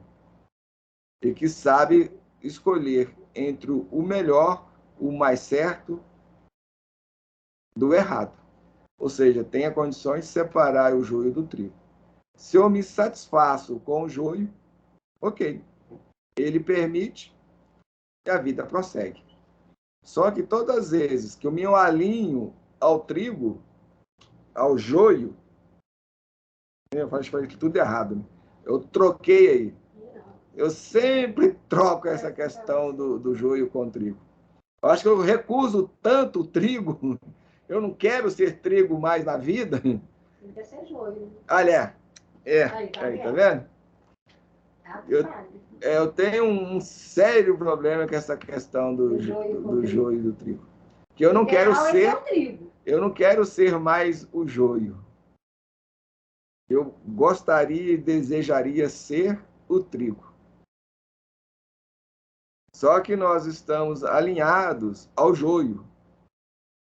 e que sabem escolher entre o melhor, o mais certo, do errado. Ou seja, tenha condições de separar o joio do trigo. Se eu me satisfaço com o joio, ok. Ele permite que a vida prossegue. Só que todas as vezes que eu me alinho ao trigo, ao joio, eu faço tudo errado. Eu troquei aí. Eu sempre troco essa questão do joio com o trigo. Eu acho que eu recuso tanto o trigo, eu não quero ser trigo mais na vida. Não quer ser joio. Olha, aí, tá vendo? Eu tenho um sério problema com essa questão do joio e do trigo. Que eu não quero ser, eu não quero ser mais o joio. Eu gostaria e desejaria ser o trigo. Só que nós estamos alinhados ao joio.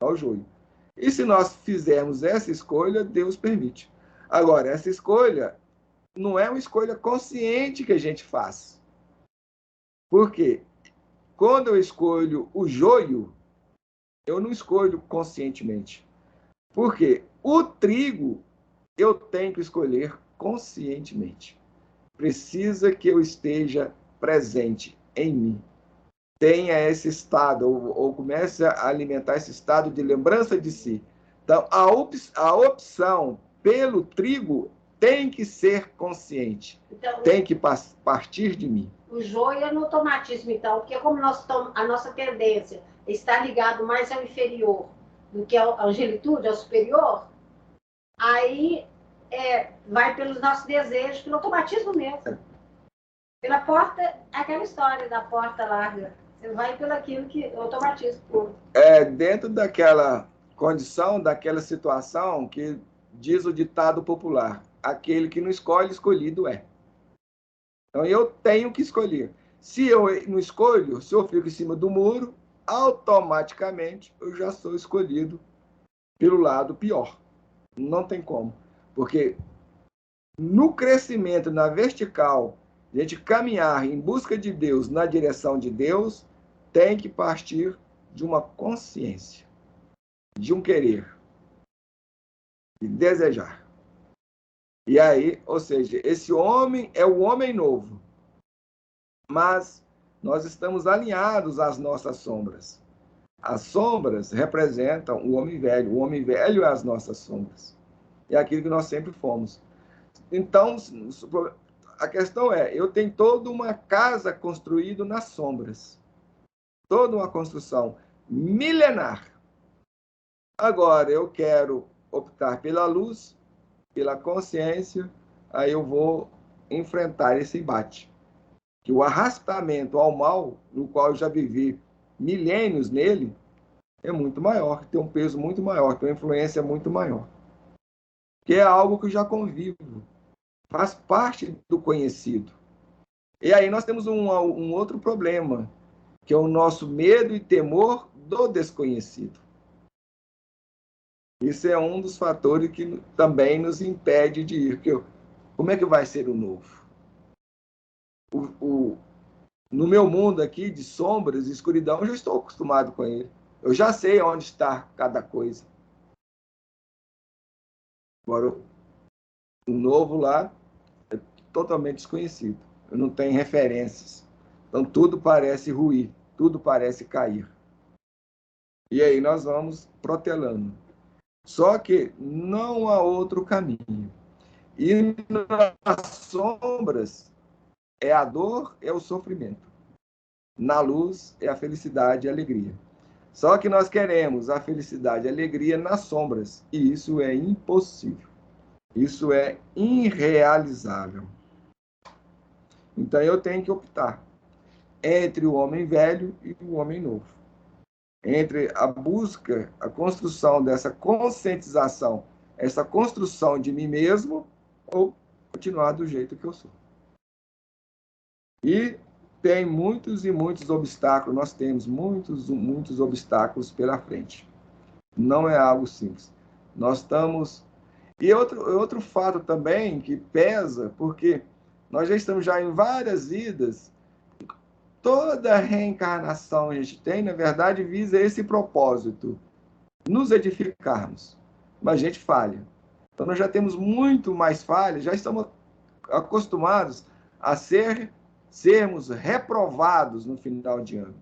Ao joio. E se nós fizermos essa escolha, Deus permite. Agora, essa escolha não é uma escolha consciente que a gente faz. Por quê? Quando eu escolho o joio, eu não escolho conscientemente. Por quê? O trigo eu tenho que escolher conscientemente. Precisa que eu esteja presente em mim. Tenha esse estado, ou comece a alimentar esse estado de lembrança de si. Então, a opção pelo trigo tem que ser consciente, então, tem que partir de mim. O joio é no automatismo, então, porque como a nossa tendência está ligado mais ao inferior do que à angelitude, ao superior, aí vai pelos nossos desejos, pelo automatismo mesmo. Pela porta, aquela história da porta larga. Você vai pelo aquilo que o automatismo puro. Dentro daquela condição, daquela situação que diz o ditado popular, aquele que não escolhe, escolhido é. Então, eu tenho que escolher. Se eu não escolho, se eu fico em cima do muro, automaticamente eu já sou escolhido pelo lado pior. Não tem como. Porque no crescimento, na vertical, a gente caminhar em busca de Deus, na direção de Deus, tem que partir de uma consciência, de um querer, de desejar. E aí, ou seja, esse homem é o homem novo, mas nós estamos alinhados às nossas sombras. As sombras representam o homem velho é as nossas sombras. É aquilo que nós sempre fomos. Então, a questão eu tenho toda uma casa construída nas sombras. Toda uma construção milenar. Agora, eu quero optar pela luz, pela consciência, aí eu vou enfrentar esse embate. Que o arrastamento ao mal, no qual eu já vivi milênios nele, é muito maior, tem um peso muito maior, tem uma influência muito maior. que é algo que eu já convivo, faz parte do conhecido. E aí nós temos um outro problema, que é o nosso medo e temor do desconhecido. Isso é um dos fatores que também nos impede de ir. Como é que vai ser o novo? No meu mundo aqui de sombras e escuridão, eu já estou acostumado com ele. Eu já sei onde está cada coisa. Agora, o novo lá é totalmente desconhecido. Eu não tenho referências. Então, tudo parece ruir, tudo parece cair. E aí nós vamos protelando. Só que não há outro caminho. E nas sombras é a dor, é o sofrimento. Na luz é a felicidade e a alegria. Só que nós queremos a felicidade e a alegria nas sombras. E isso é impossível. Isso é irrealizável. Então eu tenho que optar entre o homem velho e o homem novo. Entre a busca, a construção dessa conscientização, essa construção de mim mesmo, ou continuar do jeito que eu sou. E tem muitos e muitos obstáculos, nós temos muitos obstáculos pela frente. Não é algo simples. Nós estamos... E outro fato também que pesa, porque nós já estamos já em várias vidas, toda reencarnação que a gente tem, na verdade, visa esse propósito, nos edificarmos. Mas a gente falha. Então nós já temos muito mais falhas, já estamos acostumados a sermos reprovados no final de ano.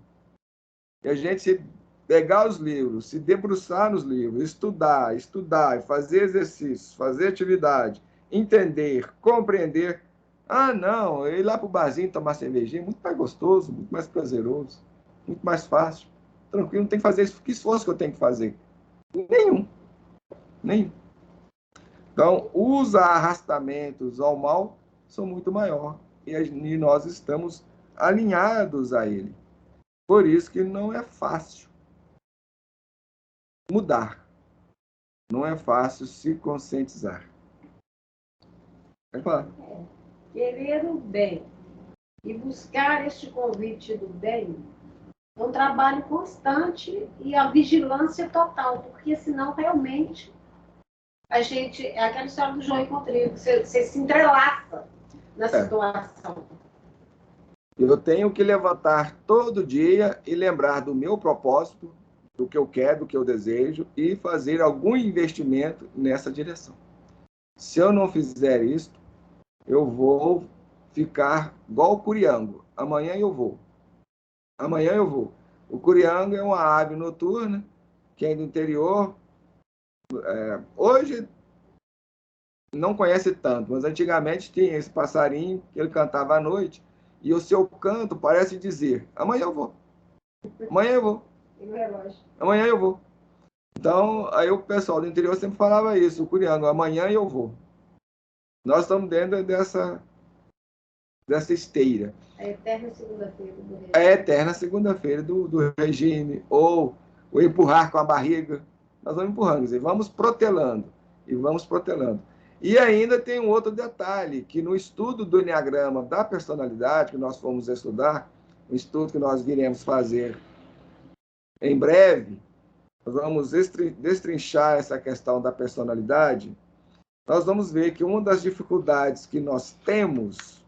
E a gente se pegar os livros, se debruçar nos livros, estudar, fazer exercícios, fazer atividade, entender, compreender. Ah, não, ir lá para o barzinho tomar cervejinha é muito mais gostoso, muito mais prazeroso, muito mais fácil. Tranquilo, não tem que fazer isso. Que esforço que eu tenho que fazer? Nenhum. Nenhum. Então, os arrastamentos ao mal são muito maiores e nós estamos alinhados a ele. Por isso que não é fácil mudar. Não é fácil se conscientizar. É claro. Querer o bem e buscar este convite do bem é um trabalho constante e a vigilância total, porque senão realmente a gente, é aquela história do joio com trigo, você se entrelaça na situação. Eu tenho que levantar todo dia e lembrar do meu propósito, do que eu quero, do que eu desejo, e fazer algum investimento nessa direção. Se eu não fizer isso, eu vou ficar igual o curiango. Amanhã eu vou. Amanhã eu vou. O curiango é uma ave noturna, que é do interior. Hoje não conhece tanto, mas antigamente tinha esse passarinho que ele cantava à noite, e o seu canto parece dizer: amanhã eu vou. Amanhã eu vou. Amanhã eu vou. Então, aí o pessoal do interior sempre falava isso, o curiango: amanhã eu vou. Nós estamos dentro dessa esteira. A eterna segunda-feira do regime. A eterna segunda-feira do regime, ou o empurrar com a barriga. Nós vamos empurrando, quer dizer, vamos protelando, e vamos protelando. E ainda tem um outro detalhe, que no estudo do Enneagrama da personalidade, que nós fomos estudar, um estudo que nós viremos fazer em breve, nós vamos destrinchar essa questão da personalidade, nós vamos ver que uma das dificuldades que nós temos,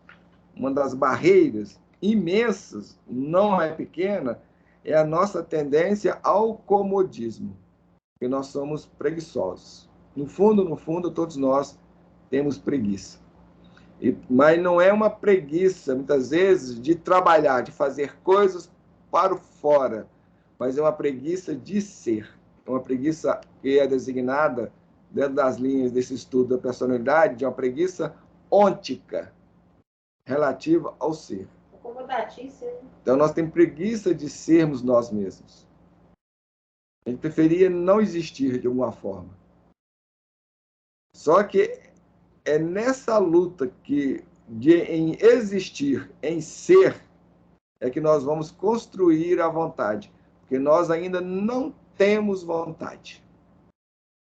uma das barreiras imensas, não é pequena, é a nossa tendência ao comodismo, que nós somos preguiçosos. No fundo, todos nós temos preguiça. Mas não é uma preguiça, muitas vezes, de trabalhar, de fazer coisas para o fora, mas é uma preguiça de ser. É uma preguiça que é designada, dentro das linhas desse estudo da personalidade, de uma preguiça ôntica, relativa ao ser. Então, nós temos preguiça de sermos nós mesmos. A gente preferia não existir de alguma forma. Só que é nessa luta em existir, em ser, é que nós vamos construir a vontade. Porque nós ainda não temos vontade.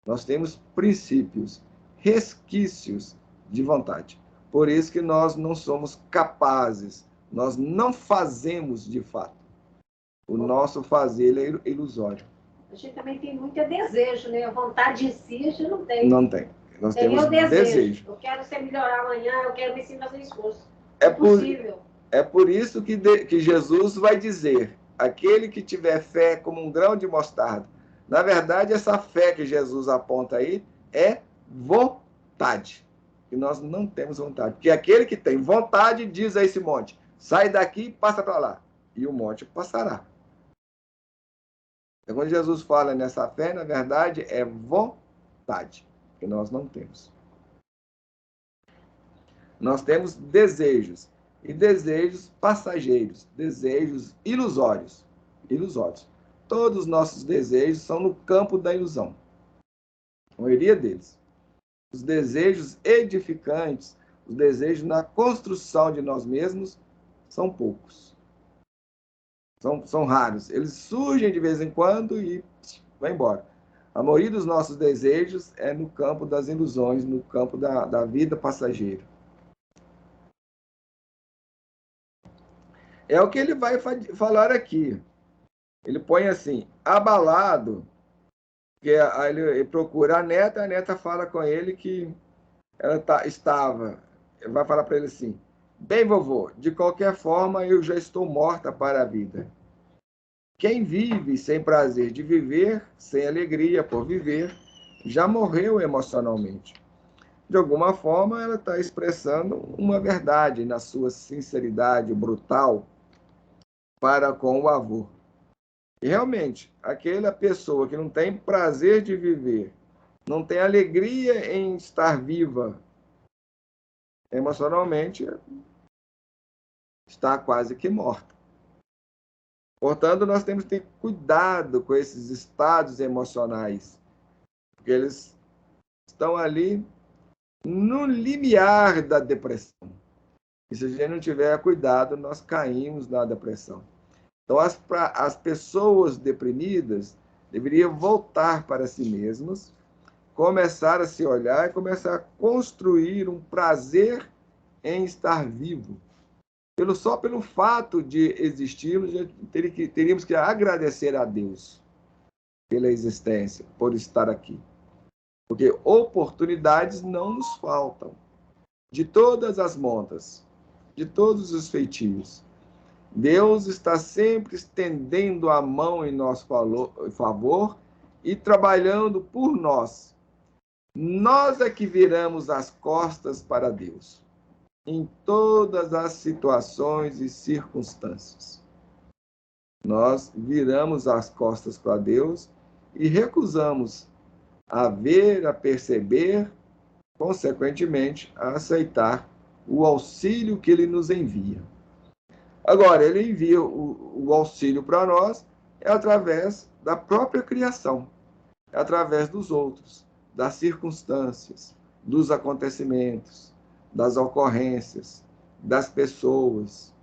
Nós temos princípios. resquícios de vontade. Por isso que nós não somos capazes, nós não fazemos de fato. O nosso fazer é ilusório. A gente também tem muito desejo, né? A vontade em si a gente não tem. Não tem. Nós temos o desejo. Eu quero ser melhorar amanhã, eu quero me ensinar a fazer esforço. É possível. É por isso que Jesus vai dizer, aquele que tiver fé como um grão de mostarda. Na verdade, essa fé que Jesus aponta aí é vontade. E nós não temos vontade. Porque aquele que tem vontade diz a esse monte, sai daqui e passa para lá. E o monte passará. Então, quando Jesus fala nessa fé, na verdade, é vontade. Que nós não temos. Nós temos desejos. E desejos passageiros, desejos ilusórios. Ilusórios. Todos os nossos desejos são no campo da ilusão. A maioria deles. Os desejos edificantes, os desejos na construção de nós mesmos, são poucos. São raros. Eles surgem de vez em quando e vai embora. A maioria dos nossos desejos é no campo das ilusões, no campo da vida passageira. É o que ele vai falar aqui. Ele põe assim, abalado, que ele procura a neta fala com ele que ela estava, vai falar para ele assim, bem, vovô, de qualquer forma eu já estou morta para a vida. Quem vive sem prazer de viver, sem alegria por viver, já morreu emocionalmente. De alguma forma, ela está expressando uma verdade na sua sinceridade brutal para com o avô. E realmente, aquela pessoa que não tem prazer de viver, não tem alegria em estar viva, emocionalmente, está quase que morta. Portanto, nós temos que ter cuidado com esses estados emocionais, porque eles estão ali no limiar da depressão. E se a gente não tiver cuidado, nós caímos na depressão. Então, as pessoas deprimidas deveriam voltar para si mesmas, começar a se olhar e começar a construir um prazer em estar vivo. Só pelo fato de existirmos, teríamos que agradecer a Deus pela existência, por estar aqui. Porque oportunidades não nos faltam. De todas as montas, de todos os feitios. Deus está sempre estendendo a mão em nosso favor e trabalhando por nós. Nós é que viramos as costas para Deus, em todas as situações e circunstâncias. Nós viramos as costas para Deus e recusamos a ver, a perceber, consequentemente, a aceitar o auxílio que Ele nos envia. Agora, ele envia o auxílio para nós através da própria criação, através dos outros, das circunstâncias, dos acontecimentos, das ocorrências, das pessoas.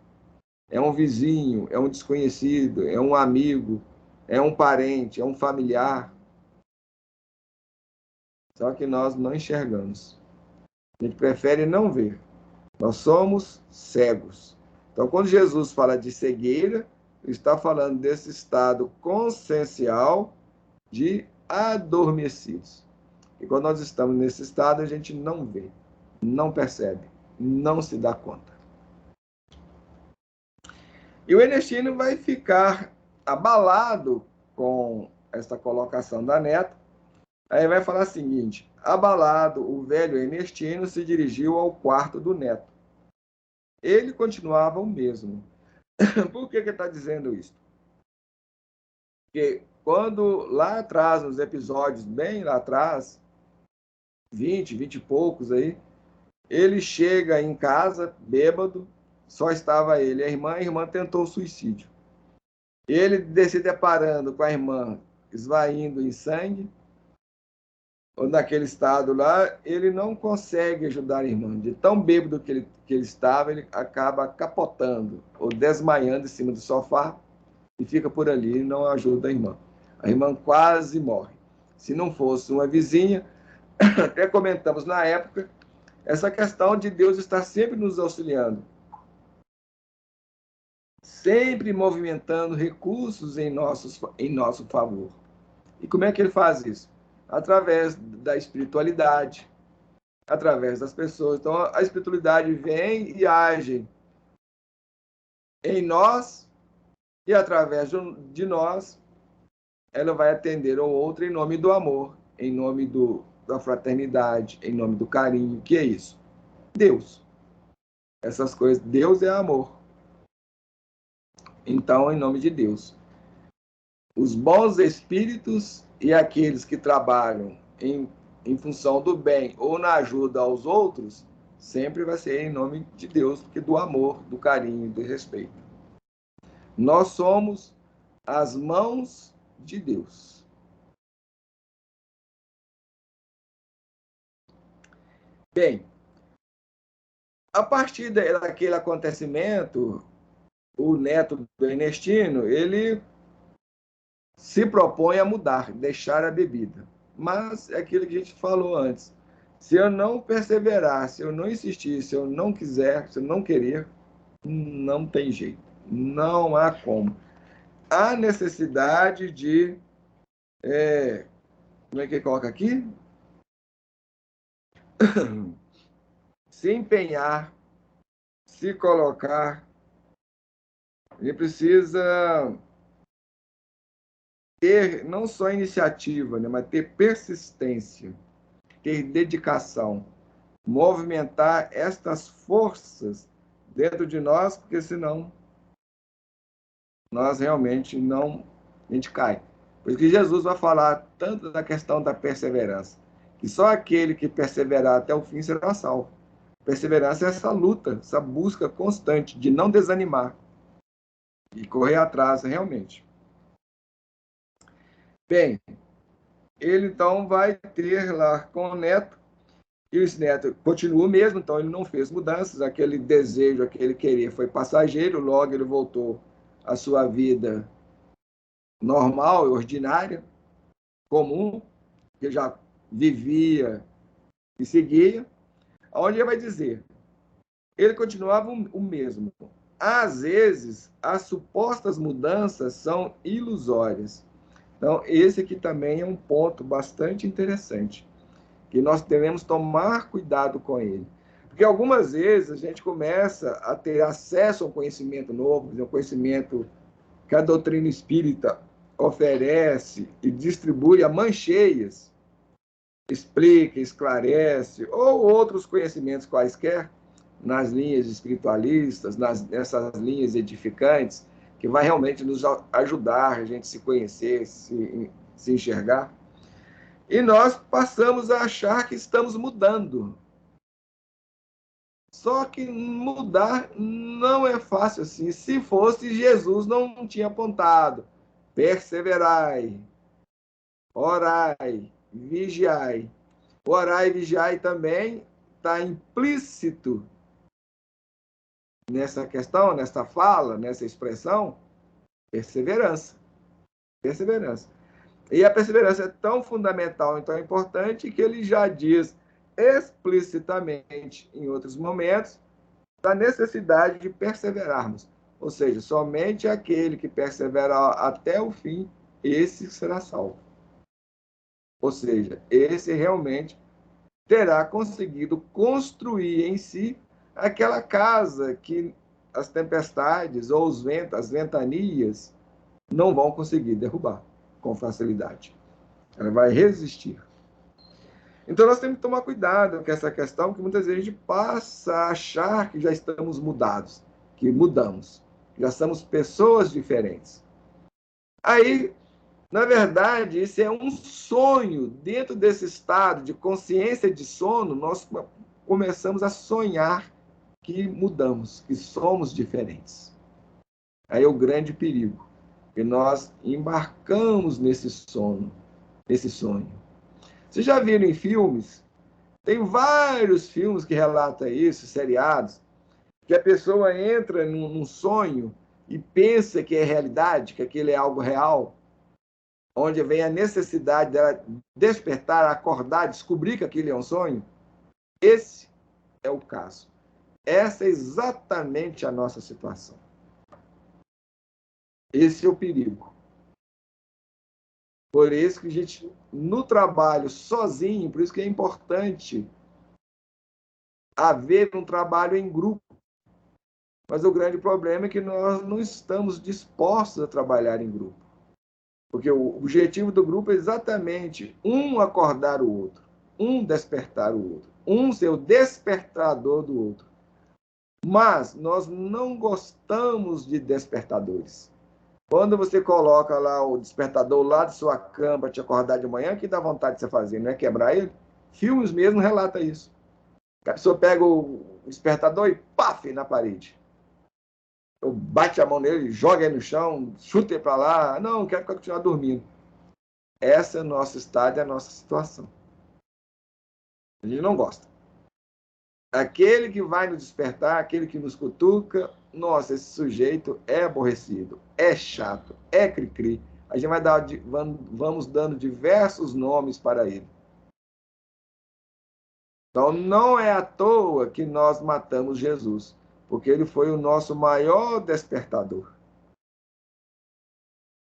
É um vizinho, é um desconhecido, é um amigo, é um parente, é um familiar. Só que nós não enxergamos. A gente prefere não ver. Nós somos cegos. Então, quando Jesus fala de cegueira, ele está falando desse estado consciencial de adormecidos. E quando nós estamos nesse estado, a gente não vê, não percebe, não se dá conta. E o Ernestino vai ficar abalado com essa colocação da neta. Aí vai falar o seguinte, abalado, o velho Ernestino se dirigiu ao quarto do neto. Ele continuava o mesmo. Por que ele está dizendo isso? Porque quando lá atrás, nos episódios bem lá atrás, 20 e poucos aí, ele chega em casa, bêbado, só estava ele e a irmã tentou suicídio. Ele se deparando com a irmã esvaindo em sangue, ou naquele estado lá, ele não consegue ajudar a irmã. De tão bêbado que ele estava, ele acaba capotando ou desmaiando em cima do sofá e fica por ali e não ajuda a irmã. A irmã quase morre. Se não fosse uma vizinha, até comentamos na época, essa questão de Deus estar sempre nos auxiliando, sempre movimentando recursos em nosso favor. E como é que ele faz isso? Através da espiritualidade, através das pessoas. Então, a espiritualidade vem e age em nós, e através de nós, ela vai atender ao outro em nome do amor, em nome da fraternidade, em nome do carinho. O que é isso? Deus. Essas coisas, Deus é amor. Então, em nome de Deus. Os bons espíritos e aqueles que trabalham em função do bem ou na ajuda aos outros, sempre vai ser em nome de Deus, porque do amor, do carinho, do respeito. Nós somos as mãos de Deus. Bem, a partir daquele acontecimento, o neto do Ernestino, ele se propõe a mudar, deixar a bebida. Mas é aquilo que a gente falou antes. Se eu não perseverar, se eu não insistir, se eu não quiser, se eu não querer, não tem jeito. Não há como. Há necessidade de. Como é que coloca aqui? Se empenhar, se colocar. Ele precisa ter não só iniciativa, né, mas ter persistência, ter dedicação, movimentar estas forças dentro de nós, porque senão nós realmente não, a gente cai. Por isso que Jesus vai falar tanto da questão da perseverança, que só aquele que perseverar até o fim será salvo. Perseverança é essa luta, essa busca constante de não desanimar e correr atrás realmente. Bem, ele então vai ter lá com o neto, e esse neto continua o mesmo, então ele não fez mudanças, aquele desejo, aquele querer foi passageiro, logo ele voltou à sua vida normal, ordinária, comum, que já vivia e seguia, onde ele vai dizer, ele continuava o mesmo. Às vezes, as supostas mudanças são ilusórias. Então, esse aqui também é um ponto bastante interessante, que nós devemos tomar cuidado com ele. Porque algumas vezes a gente começa a ter acesso a um conhecimento novo, um conhecimento que a doutrina espírita oferece e distribui a mãos cheias, explica, esclarece, ou outros conhecimentos quaisquer, nas linhas espiritualistas, nessas linhas edificantes, que vai realmente nos ajudar a gente se conhecer, se enxergar. E nós passamos a achar que estamos mudando. Só que mudar não é fácil assim. Se fosse, Jesus não tinha apontado. Perseverai, orai, vigiai. Orai e vigiai também está implícito nessa questão, nessa fala, nessa expressão, perseverança. Perseverança. E a perseverança é tão fundamental e tão importante que ele já diz explicitamente em outros momentos da necessidade de perseverarmos. Ou seja, somente aquele que persevera até o fim, esse será salvo. Ou seja, esse realmente terá conseguido construir em si aquela casa que as tempestades ou os ventos, as ventanias não vão conseguir derrubar com facilidade. Ela vai resistir. Então nós temos que tomar cuidado com essa questão, que muitas vezes a gente passa a achar que já estamos mudados, que mudamos, já somos pessoas diferentes. Aí, na verdade, isso é um sonho. Dentro desse estado de consciência de sono, nós começamos a sonhar que mudamos, que somos diferentes. Aí é o grande perigo, que nós embarcamos nesse sono, nesse sonho. Vocês já viram em filmes? Tem vários filmes que relatam isso, seriados, que a pessoa entra num sonho e pensa que é realidade, que aquele é algo real. onde vem a necessidade dela despertar, acordar, descobrir que aquilo é um sonho, esse é o caso. Essa é exatamente a nossa situação. Esse é o perigo. Por isso que a gente, no trabalho sozinho, por isso que é importante haver um trabalho em grupo. Mas o grande problema é que nós não estamos dispostos a trabalhar em grupo. Porque o objetivo do grupo é exatamente um acordar o outro, um despertar o outro, um ser o despertador do outro. Mas nós não gostamos de despertadores. Quando você coloca lá o despertador lá de sua cama para te acordar de manhã, que dá vontade de você fazer, não é quebrar ele? Filmes mesmo relata isso. A pessoa pega o despertador e paf, na parede. Ou bate a mão nele, joga ele no chão, chuta ele para lá. Não, quero continuar dormindo. Essa é o nosso estado e a nossa situação. A gente não gosta. Aquele que vai nos despertar, aquele que nos cutuca, nossa, esse sujeito é aborrecido, é chato, é cri-cri. A gente vamos dando diversos nomes para ele. Então, não é à toa que nós matamos Jesus, porque ele foi o nosso maior despertador.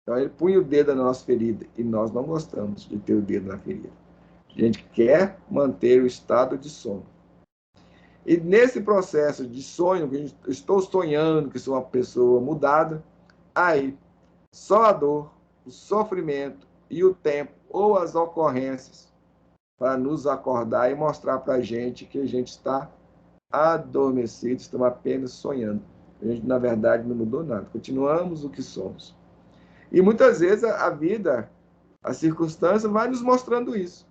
Então, ele punha o dedo na nossa ferida, e nós não gostamos de ter o dedo na ferida. A gente quer manter o estado de sono. E nesse processo de sonho, que eu estou sonhando que sou uma pessoa mudada, aí só a dor, o sofrimento e o tempo, ou as ocorrências, para nos acordar e mostrar para a gente que a gente está adormecido, estamos apenas sonhando. A gente, na verdade, não mudou nada, continuamos o que somos. E muitas vezes a vida, a circunstância, vai nos mostrando isso.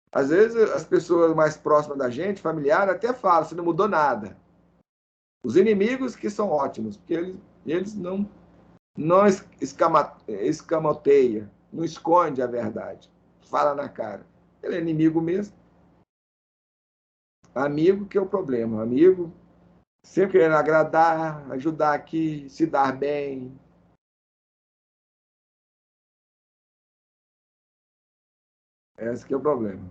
Às vezes as pessoas mais próximas da gente, familiar, até falam, você não mudou nada. Os inimigos que são ótimos, porque eles não escamoteia, não esconde a verdade. Fala na cara. Ele é inimigo mesmo. Amigo que é o problema. Amigo sempre querendo agradar, ajudar aqui, se dar bem. Esse que é o problema.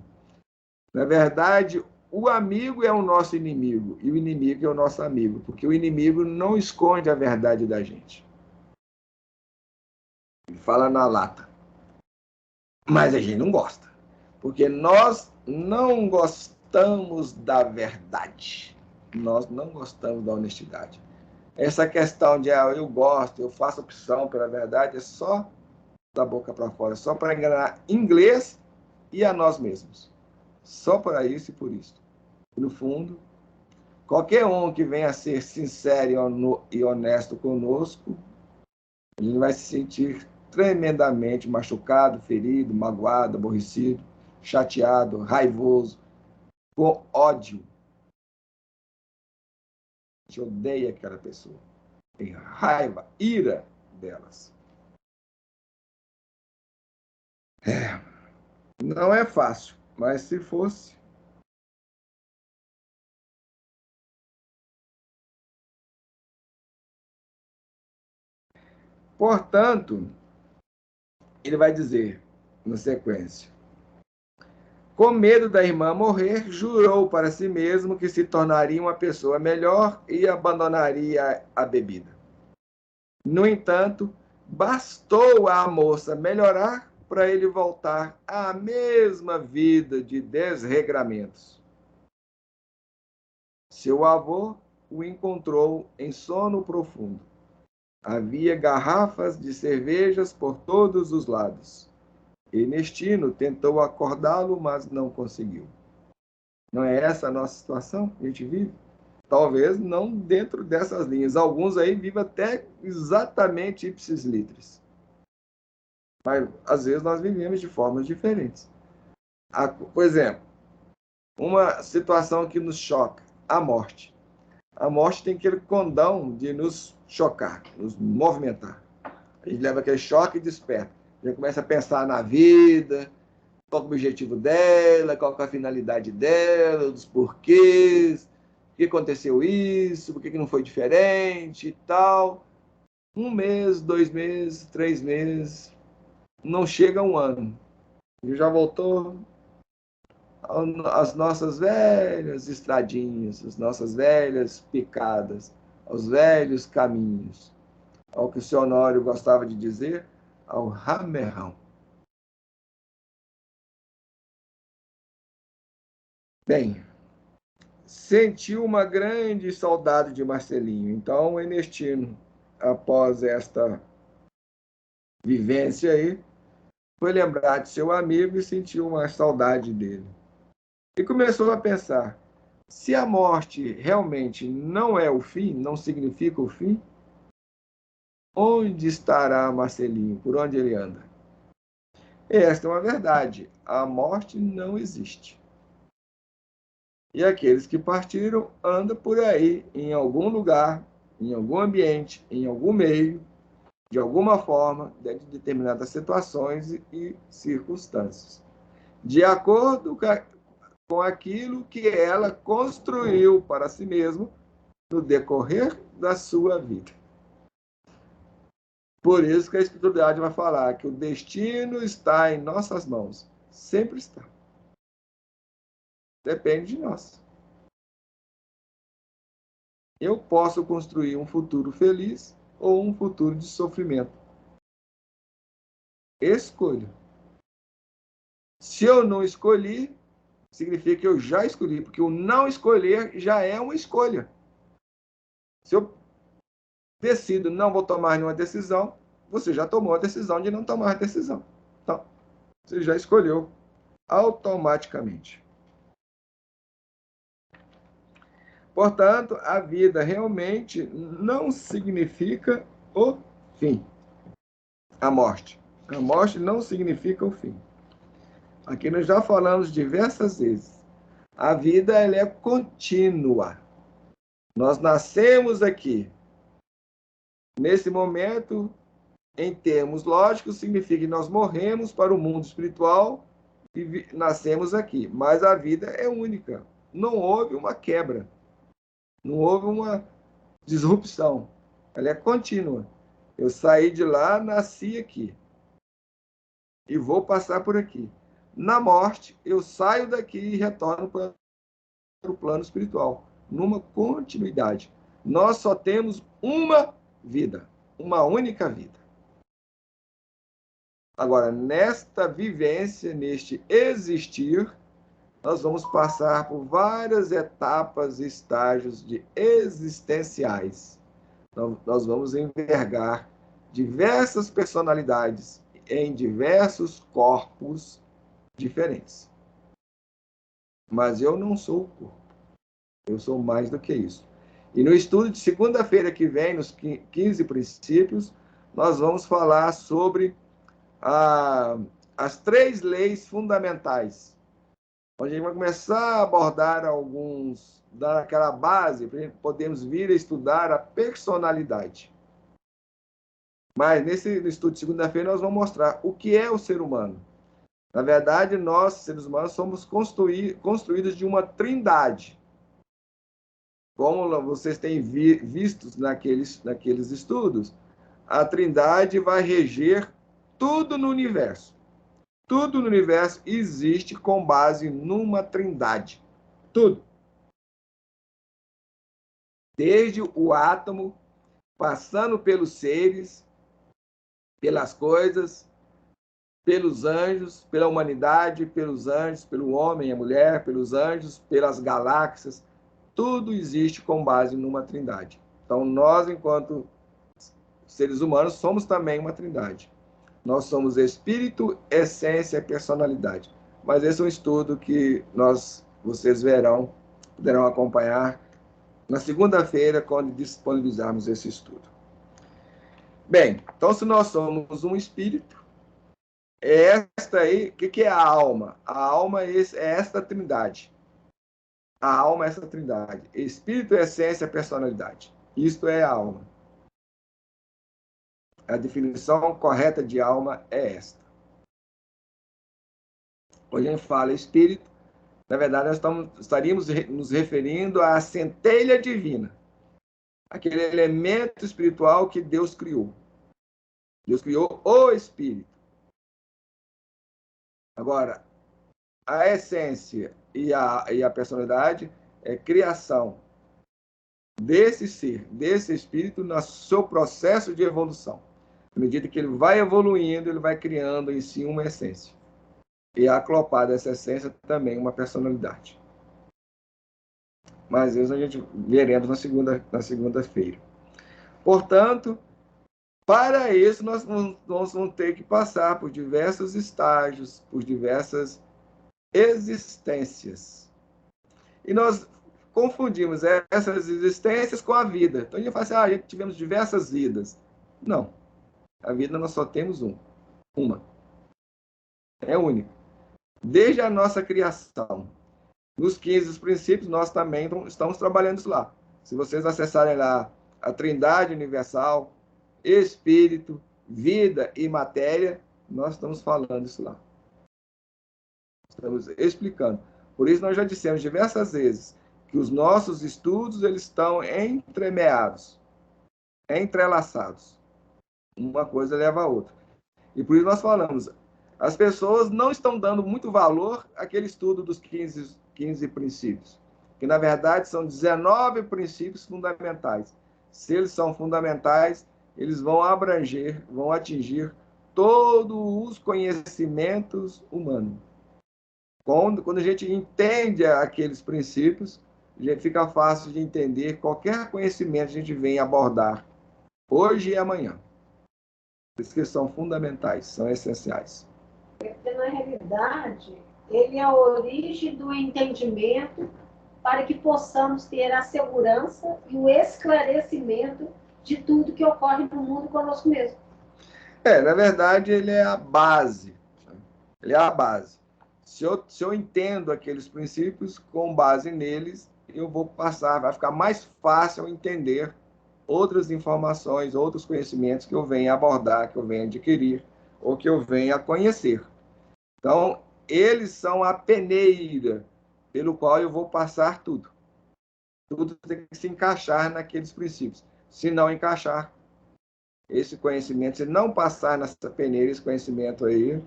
Na verdade, o amigo é o nosso inimigo e o inimigo é o nosso amigo, porque o inimigo não esconde a verdade da gente. Ele fala na lata. Mas a gente não gosta, porque nós não gostamos da verdade. Nós não gostamos da honestidade. Essa questão de eu gosto, eu faço opção pela verdade, é só da boca para fora, só para enganar inglês e a nós mesmos. Só para isso e por isso. No fundo, qualquer um que venha a ser sincero e honesto conosco, a gente vai se sentir tremendamente machucado, ferido, magoado, aborrecido, chateado, raivoso, com ódio. A gente odeia aquela pessoa. Tem raiva, ira delas. Não é fácil, mas se fosse. Portanto, ele vai dizer, na sequência, com medo da irmã morrer, jurou para si mesmo que se tornaria uma pessoa melhor e abandonaria a bebida. No entanto, bastou a moça melhorar para ele voltar à mesma vida de desregramentos. Seu avô o encontrou em sono profundo. Havia garrafas de cervejas por todos os lados. Ernestino tentou acordá-lo, mas não conseguiu. Não é essa a nossa situação que a gente vive? Talvez não dentro dessas linhas. Alguns aí vivem até exatamente ipsis litteris. Mas, às vezes, nós vivemos de formas diferentes. Por exemplo, uma situação que nos choca, a morte. A morte tem aquele condão de nos chocar, nos movimentar. A gente leva aquele choque e desperta. A gente começa a pensar na vida, qual é o objetivo dela, qual é a finalidade dela, os porquês, por que aconteceu isso, por que não foi diferente e tal. Um mês, 2 meses, 3 meses, não chega a um ano. E já voltou às nossas velhas estradinhas, às nossas velhas picadas, aos velhos caminhos, ao que o seu Honório gostava de dizer, ao ramerrão. Bem, sentiu uma grande saudade de Marcelinho. Então, Ernestino, após esta vivência aí, foi lembrar de seu amigo e sentiu uma saudade dele. E começou a pensar: se a morte realmente não é o fim, não significa o fim, onde estará Marcelinho? Por onde ele anda? Esta é uma verdade. A morte não existe. E aqueles que partiram andam por aí, em algum lugar, em algum ambiente, em algum meio, de alguma forma, dentro de determinadas situações e circunstâncias, de acordo com aquilo que ela construiu para si mesma no decorrer da sua vida. Por isso que a espiritualidade vai falar que o destino está em nossas mãos. Sempre está. Depende de nós. Eu posso construir um futuro feliz ou um futuro de sofrimento. Escolho. Se eu não escolhi, significa que eu já escolhi, porque o não escolher já é uma escolha. Se eu decido não vou tomar nenhuma decisão, você já tomou a decisão de não tomar a decisão. Então, você já escolheu automaticamente. Portanto, a vida realmente não significa o fim. A morte. A morte não significa o fim. Aqui nós já falamos diversas vezes. A vida ela é contínua. Nós nascemos aqui. Nesse momento, em termos lógicos, significa que nós morremos para o mundo espiritual e nascemos aqui. Mas a vida é única. Não houve uma quebra. Não houve uma disrupção. Ela é contínua. Eu saí de lá, nasci aqui. E vou passar por aqui. Na morte, eu saio daqui e retorno para o plano espiritual, numa continuidade. Nós só temos uma vida, uma única vida. Agora, nesta vivência, neste existir, nós vamos passar por várias etapas e estágios existenciais. Nós vamos envergar diversas personalidades em diversos corpos diferentes. Mas eu não sou o corpo. Eu sou mais do que isso. E no estudo de segunda-feira que vem, nos 15 princípios, nós vamos falar sobre as 3 leis fundamentais. Onde a gente vai começar a abordar alguns, dar aquela base, para podermos vir a estudar a personalidade. Mas no estudo de segunda-feira nós vamos mostrar o que é o ser humano. Na verdade, nós, seres humanos, somos construídos de uma trindade. Como vocês têm visto naqueles estudos, a trindade vai reger tudo no universo. Tudo no universo existe com base numa trindade. Tudo. Desde o átomo, passando pelos seres, pelas coisas, pelos anjos, pela humanidade, pelos anjos, pelo homem e a mulher, pelos anjos, pelas galáxias. Tudo existe com base numa trindade. Então, nós, enquanto seres humanos, somos também uma trindade. Nós somos espírito, essência e personalidade. Mas esse é um estudo que vocês poderão acompanhar na segunda-feira, quando disponibilizarmos esse estudo. Bem, então se nós somos um espírito, esta aí, o que é a alma? A alma é esta trindade. A alma é essa trindade. Espírito, essência, personalidade. Isto é a alma. A definição correta de alma é esta. Quando a gente fala espírito, na verdade, nós estaríamos nos referindo à centelha divina. aquele elemento espiritual que Deus criou. Deus criou o Espírito. Agora, a essência e a personalidade é criação desse ser, desse espírito, no seu processo de evolução. À medida que ele vai evoluindo, ele vai criando em si uma essência. E aclopada essa essência também uma personalidade. Mas isso a gente veremos na segunda-feira. Portanto, para isso nós vamos ter que passar por diversos estágios, por diversas existências. E nós confundimos essas existências com a vida. Então a gente fala assim, a gente tivemos diversas vidas. Não. A vida nós só temos uma. É única. Desde a nossa criação. Nos 15 princípios, nós também estamos trabalhando isso lá. Se vocês acessarem lá a Trindade Universal, Espírito, Vida e Matéria, nós estamos falando isso lá. Estamos explicando. Por isso nós já dissemos diversas vezes que os nossos estudos eles estão entremeados, entrelaçados. Uma coisa leva a outra. E por isso nós falamos, as pessoas não estão dando muito valor àquele estudo dos 15 princípios, que na verdade são 19 princípios fundamentais. Se eles são fundamentais, eles vão abranger, vão atingir todos os conhecimentos humanos. Quando a gente entende aqueles princípios, fica fácil de entender qualquer conhecimento que a gente vem abordar hoje e amanhã. Por isso que são fundamentais, são essenciais. Porque, na realidade, ele é a origem do entendimento para que possamos ter a segurança e o esclarecimento de tudo que ocorre no mundo conosco mesmo. Na verdade, ele é a base. Ele é a base. Se eu entendo aqueles princípios, com base neles, eu vou passar, vai ficar mais fácil entender outras informações, outros conhecimentos que eu venha abordar, que eu venha adquirir, ou que eu venha conhecer. Então, eles são a peneira pelo qual eu vou passar tudo. Tudo tem que se encaixar naqueles princípios. Se não encaixar esse conhecimento, se não passar nessa peneira, esse conhecimento aí,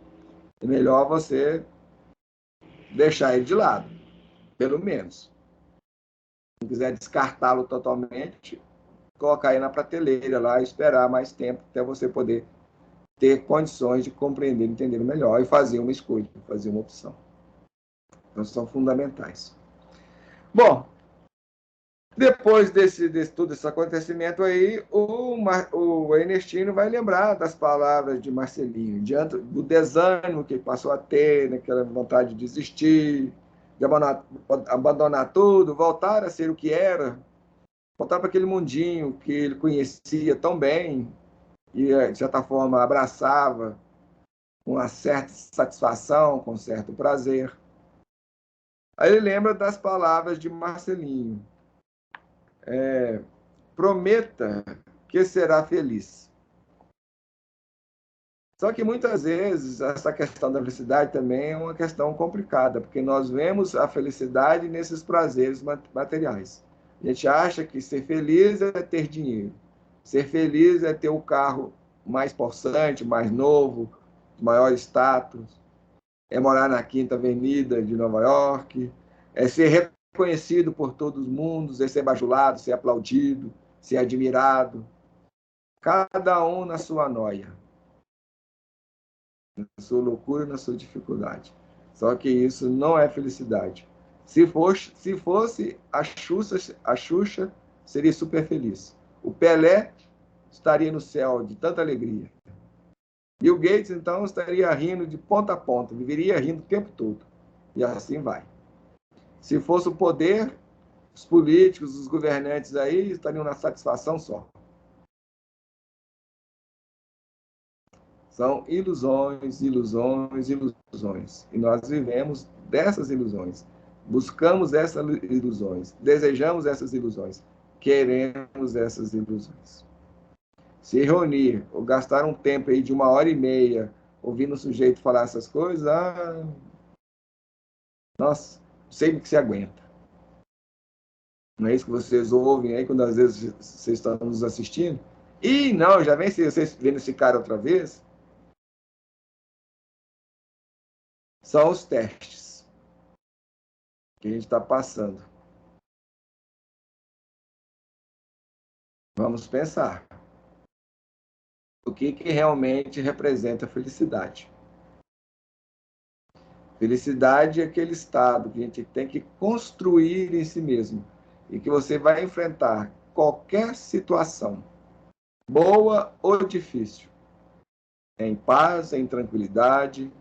é melhor você deixar ele de lado, pelo menos. Se não quiser descartá-lo totalmente, colocar ele na prateleira lá e esperar mais tempo até você poder ter condições de compreender, entender melhor e fazer uma escolha, fazer uma opção. Então, são fundamentais. Bom, depois desse todo esse acontecimento aí, o Ernestino vai lembrar das palavras de Marcelinho, diante do desânimo que ele passou a ter, naquela vontade de desistir, de abandonar tudo, voltar a ser o que era, voltar para aquele mundinho que ele conhecia tão bem e, de certa forma, abraçava com uma certa satisfação, com certo prazer. Aí ele lembra das palavras de Marcelinho. Prometa que será feliz. Só que muitas vezes essa questão da felicidade também é uma questão complicada, porque nós vemos a felicidade nesses prazeres materiais. A gente acha que ser feliz é ter dinheiro, ser feliz é ter o carro mais possante, mais novo, maior status, é morar na Quinta Avenida de Nova York, é ser reconhecido por todos os mundos, é ser bajulado, ser aplaudido, ser admirado. Cada um na sua noia, na sua loucura, na sua dificuldade. Só que isso não é felicidade. Se fosse a Xuxa seria super feliz. O Pelé estaria no céu de tanta alegria. Bill Gates, então, estaria rindo de ponta a ponta, viveria rindo o tempo todo. E assim vai. Se fosse o poder, os políticos, os governantes aí estariam na satisfação só. São ilusões, ilusões, ilusões. E nós vivemos dessas ilusões. Buscamos essas ilusões. Desejamos essas ilusões. Queremos essas ilusões. Se reunir ou gastar um tempo aí de 1h30 ouvindo o sujeito falar essas coisas, nossa, não sei o que se aguenta. Não é isso que vocês ouvem aí quando às vezes vocês estão nos assistindo? E não, já vem vocês vendo esse cara outra vez. São os testes que a gente está passando. Vamos pensar. O que realmente representa a felicidade? Felicidade é aquele estado que a gente tem que construir em si mesmo e que você vai enfrentar qualquer situação, boa ou difícil, em paz, em tranquilidade,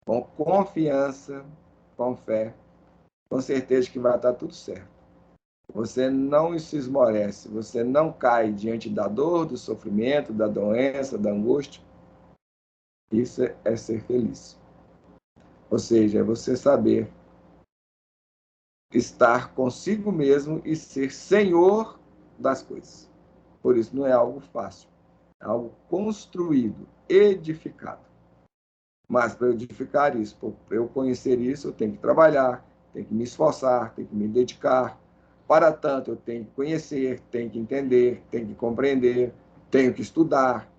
com confiança, com fé, com certeza que vai estar tudo certo. Você não se esmorece, você não cai diante da dor, do sofrimento, da doença, da angústia. Isso é ser feliz. Ou seja, é você saber estar consigo mesmo e ser senhor das coisas. Por isso, não é algo fácil, é algo construído, edificado. Mas para eu edificar isso, para eu conhecer isso, eu tenho que trabalhar, tenho que me esforçar, tenho que me dedicar. Para tanto, eu tenho que conhecer, tenho que entender, tenho que compreender, tenho que estudar,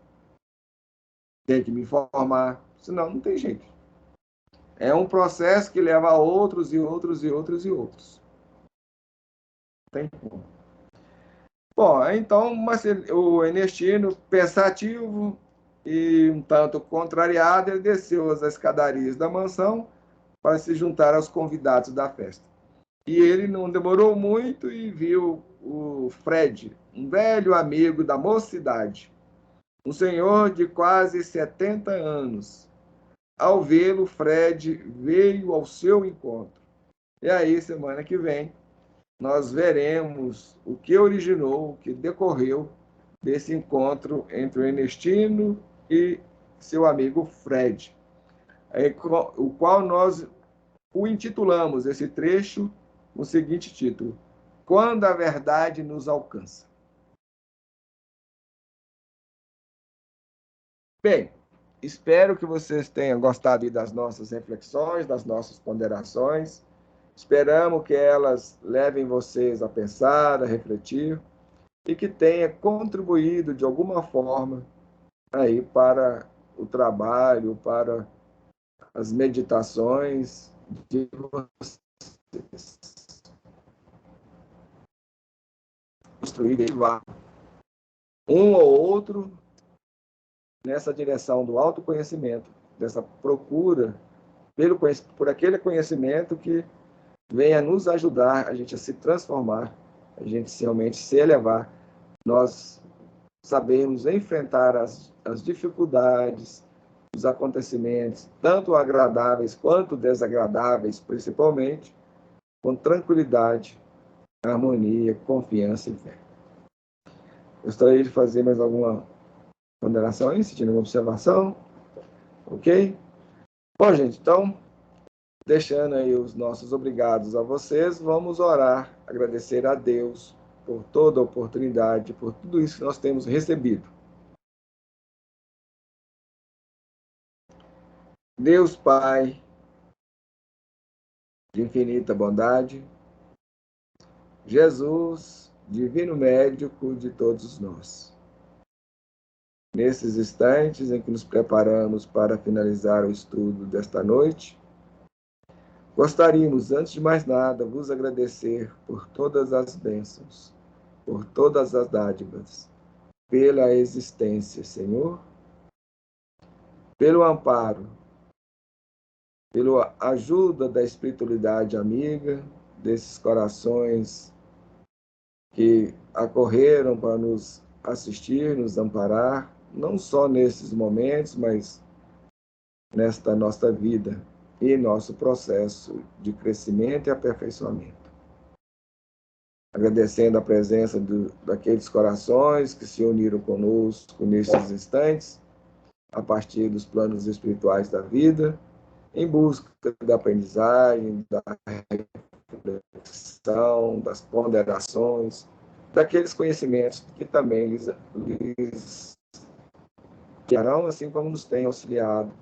tenho que me informar, senão não tem jeito. É um processo que leva a outros e outros e outros e outros. Tem como. Bom, então o Ernestino, pensativo e um tanto contrariado, ele desceu as escadarias da mansão para se juntar aos convidados da festa. E ele não demorou muito e viu o Fred, um velho amigo da mocidade, um senhor de quase 70 anos. Ao vê-lo, Fred veio ao seu encontro. E aí, semana que vem, nós veremos o que originou, o que decorreu desse encontro entre o Ernestino e seu amigo Fred, o qual nós o intitulamos, esse trecho, com o seguinte título: Quando a Verdade nos Alcança. Bem, espero que vocês tenham gostado das nossas reflexões, das nossas ponderações. Esperamos que elas levem vocês a pensar, a refletir e que tenha contribuído de alguma forma aí para o trabalho, para as meditações de vocês. Construir e levar um ou outro nessa direção do autoconhecimento, dessa procura por aquele conhecimento que venha nos ajudar a gente a se transformar, a gente realmente se elevar, nós sabemos enfrentar as dificuldades, os acontecimentos, tanto agradáveis quanto desagradáveis, principalmente, com tranquilidade, harmonia, confiança e fé. Gostaria de fazer mais alguma ponderação aí, se tiver uma observação? Ok? Bom, gente, então, deixando aí os nossos obrigados a vocês, vamos orar, agradecer a Deus por toda a oportunidade, por tudo isso que nós temos recebido. Deus Pai, de infinita bondade, Jesus, divino médico de todos nós. Nesses instantes em que nos preparamos para finalizar o estudo desta noite, gostaríamos, antes de mais nada, vos agradecer por todas as bênçãos, por todas as dádivas, pela existência, Senhor, pelo amparo, pela ajuda da espiritualidade amiga, desses corações que acorreram para nos assistir, nos amparar, não só nesses momentos, mas nesta nossa vida e nosso processo de crescimento e aperfeiçoamento. Agradecendo a presença daqueles corações que se uniram conosco nesses instantes, a partir dos planos espirituais da vida, em busca da aprendizagem, da reflexão, das ponderações, daqueles conhecimentos que também lhes guiarão, assim como nos têm auxiliado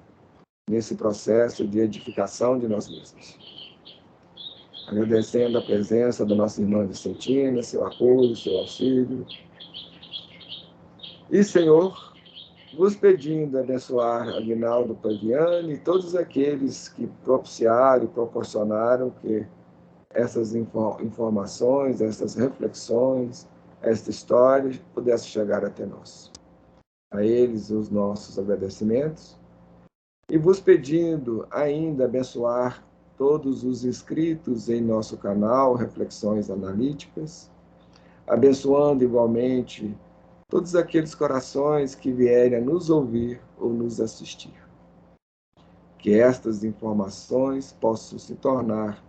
nesse processo de edificação de nós mesmos. agradecendo a presença da nossa irmã Vicentina, seu apoio, seu auxílio. E, Senhor, vos pedindo abençoar Aguinaldo Paviani e todos aqueles que propiciaram e proporcionaram que essas informações, essas reflexões, esta história pudesse chegar até nós. A eles os nossos agradecimentos e vos pedindo ainda abençoar todos os inscritos em nosso canal Reflexões Analíticas, abençoando igualmente todos aqueles corações que vierem a nos ouvir ou nos assistir. Que estas informações possam se tornar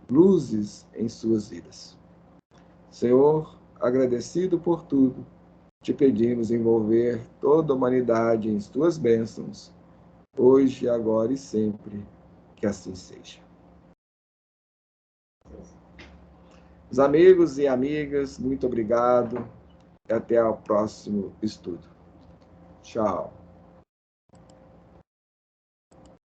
luzes em suas vidas. Senhor, agradecido por tudo, te pedimos envolver toda a humanidade em tuas bênçãos, hoje, agora e sempre, que assim seja. Os amigos e amigas, muito obrigado e até o próximo estudo. Tchau.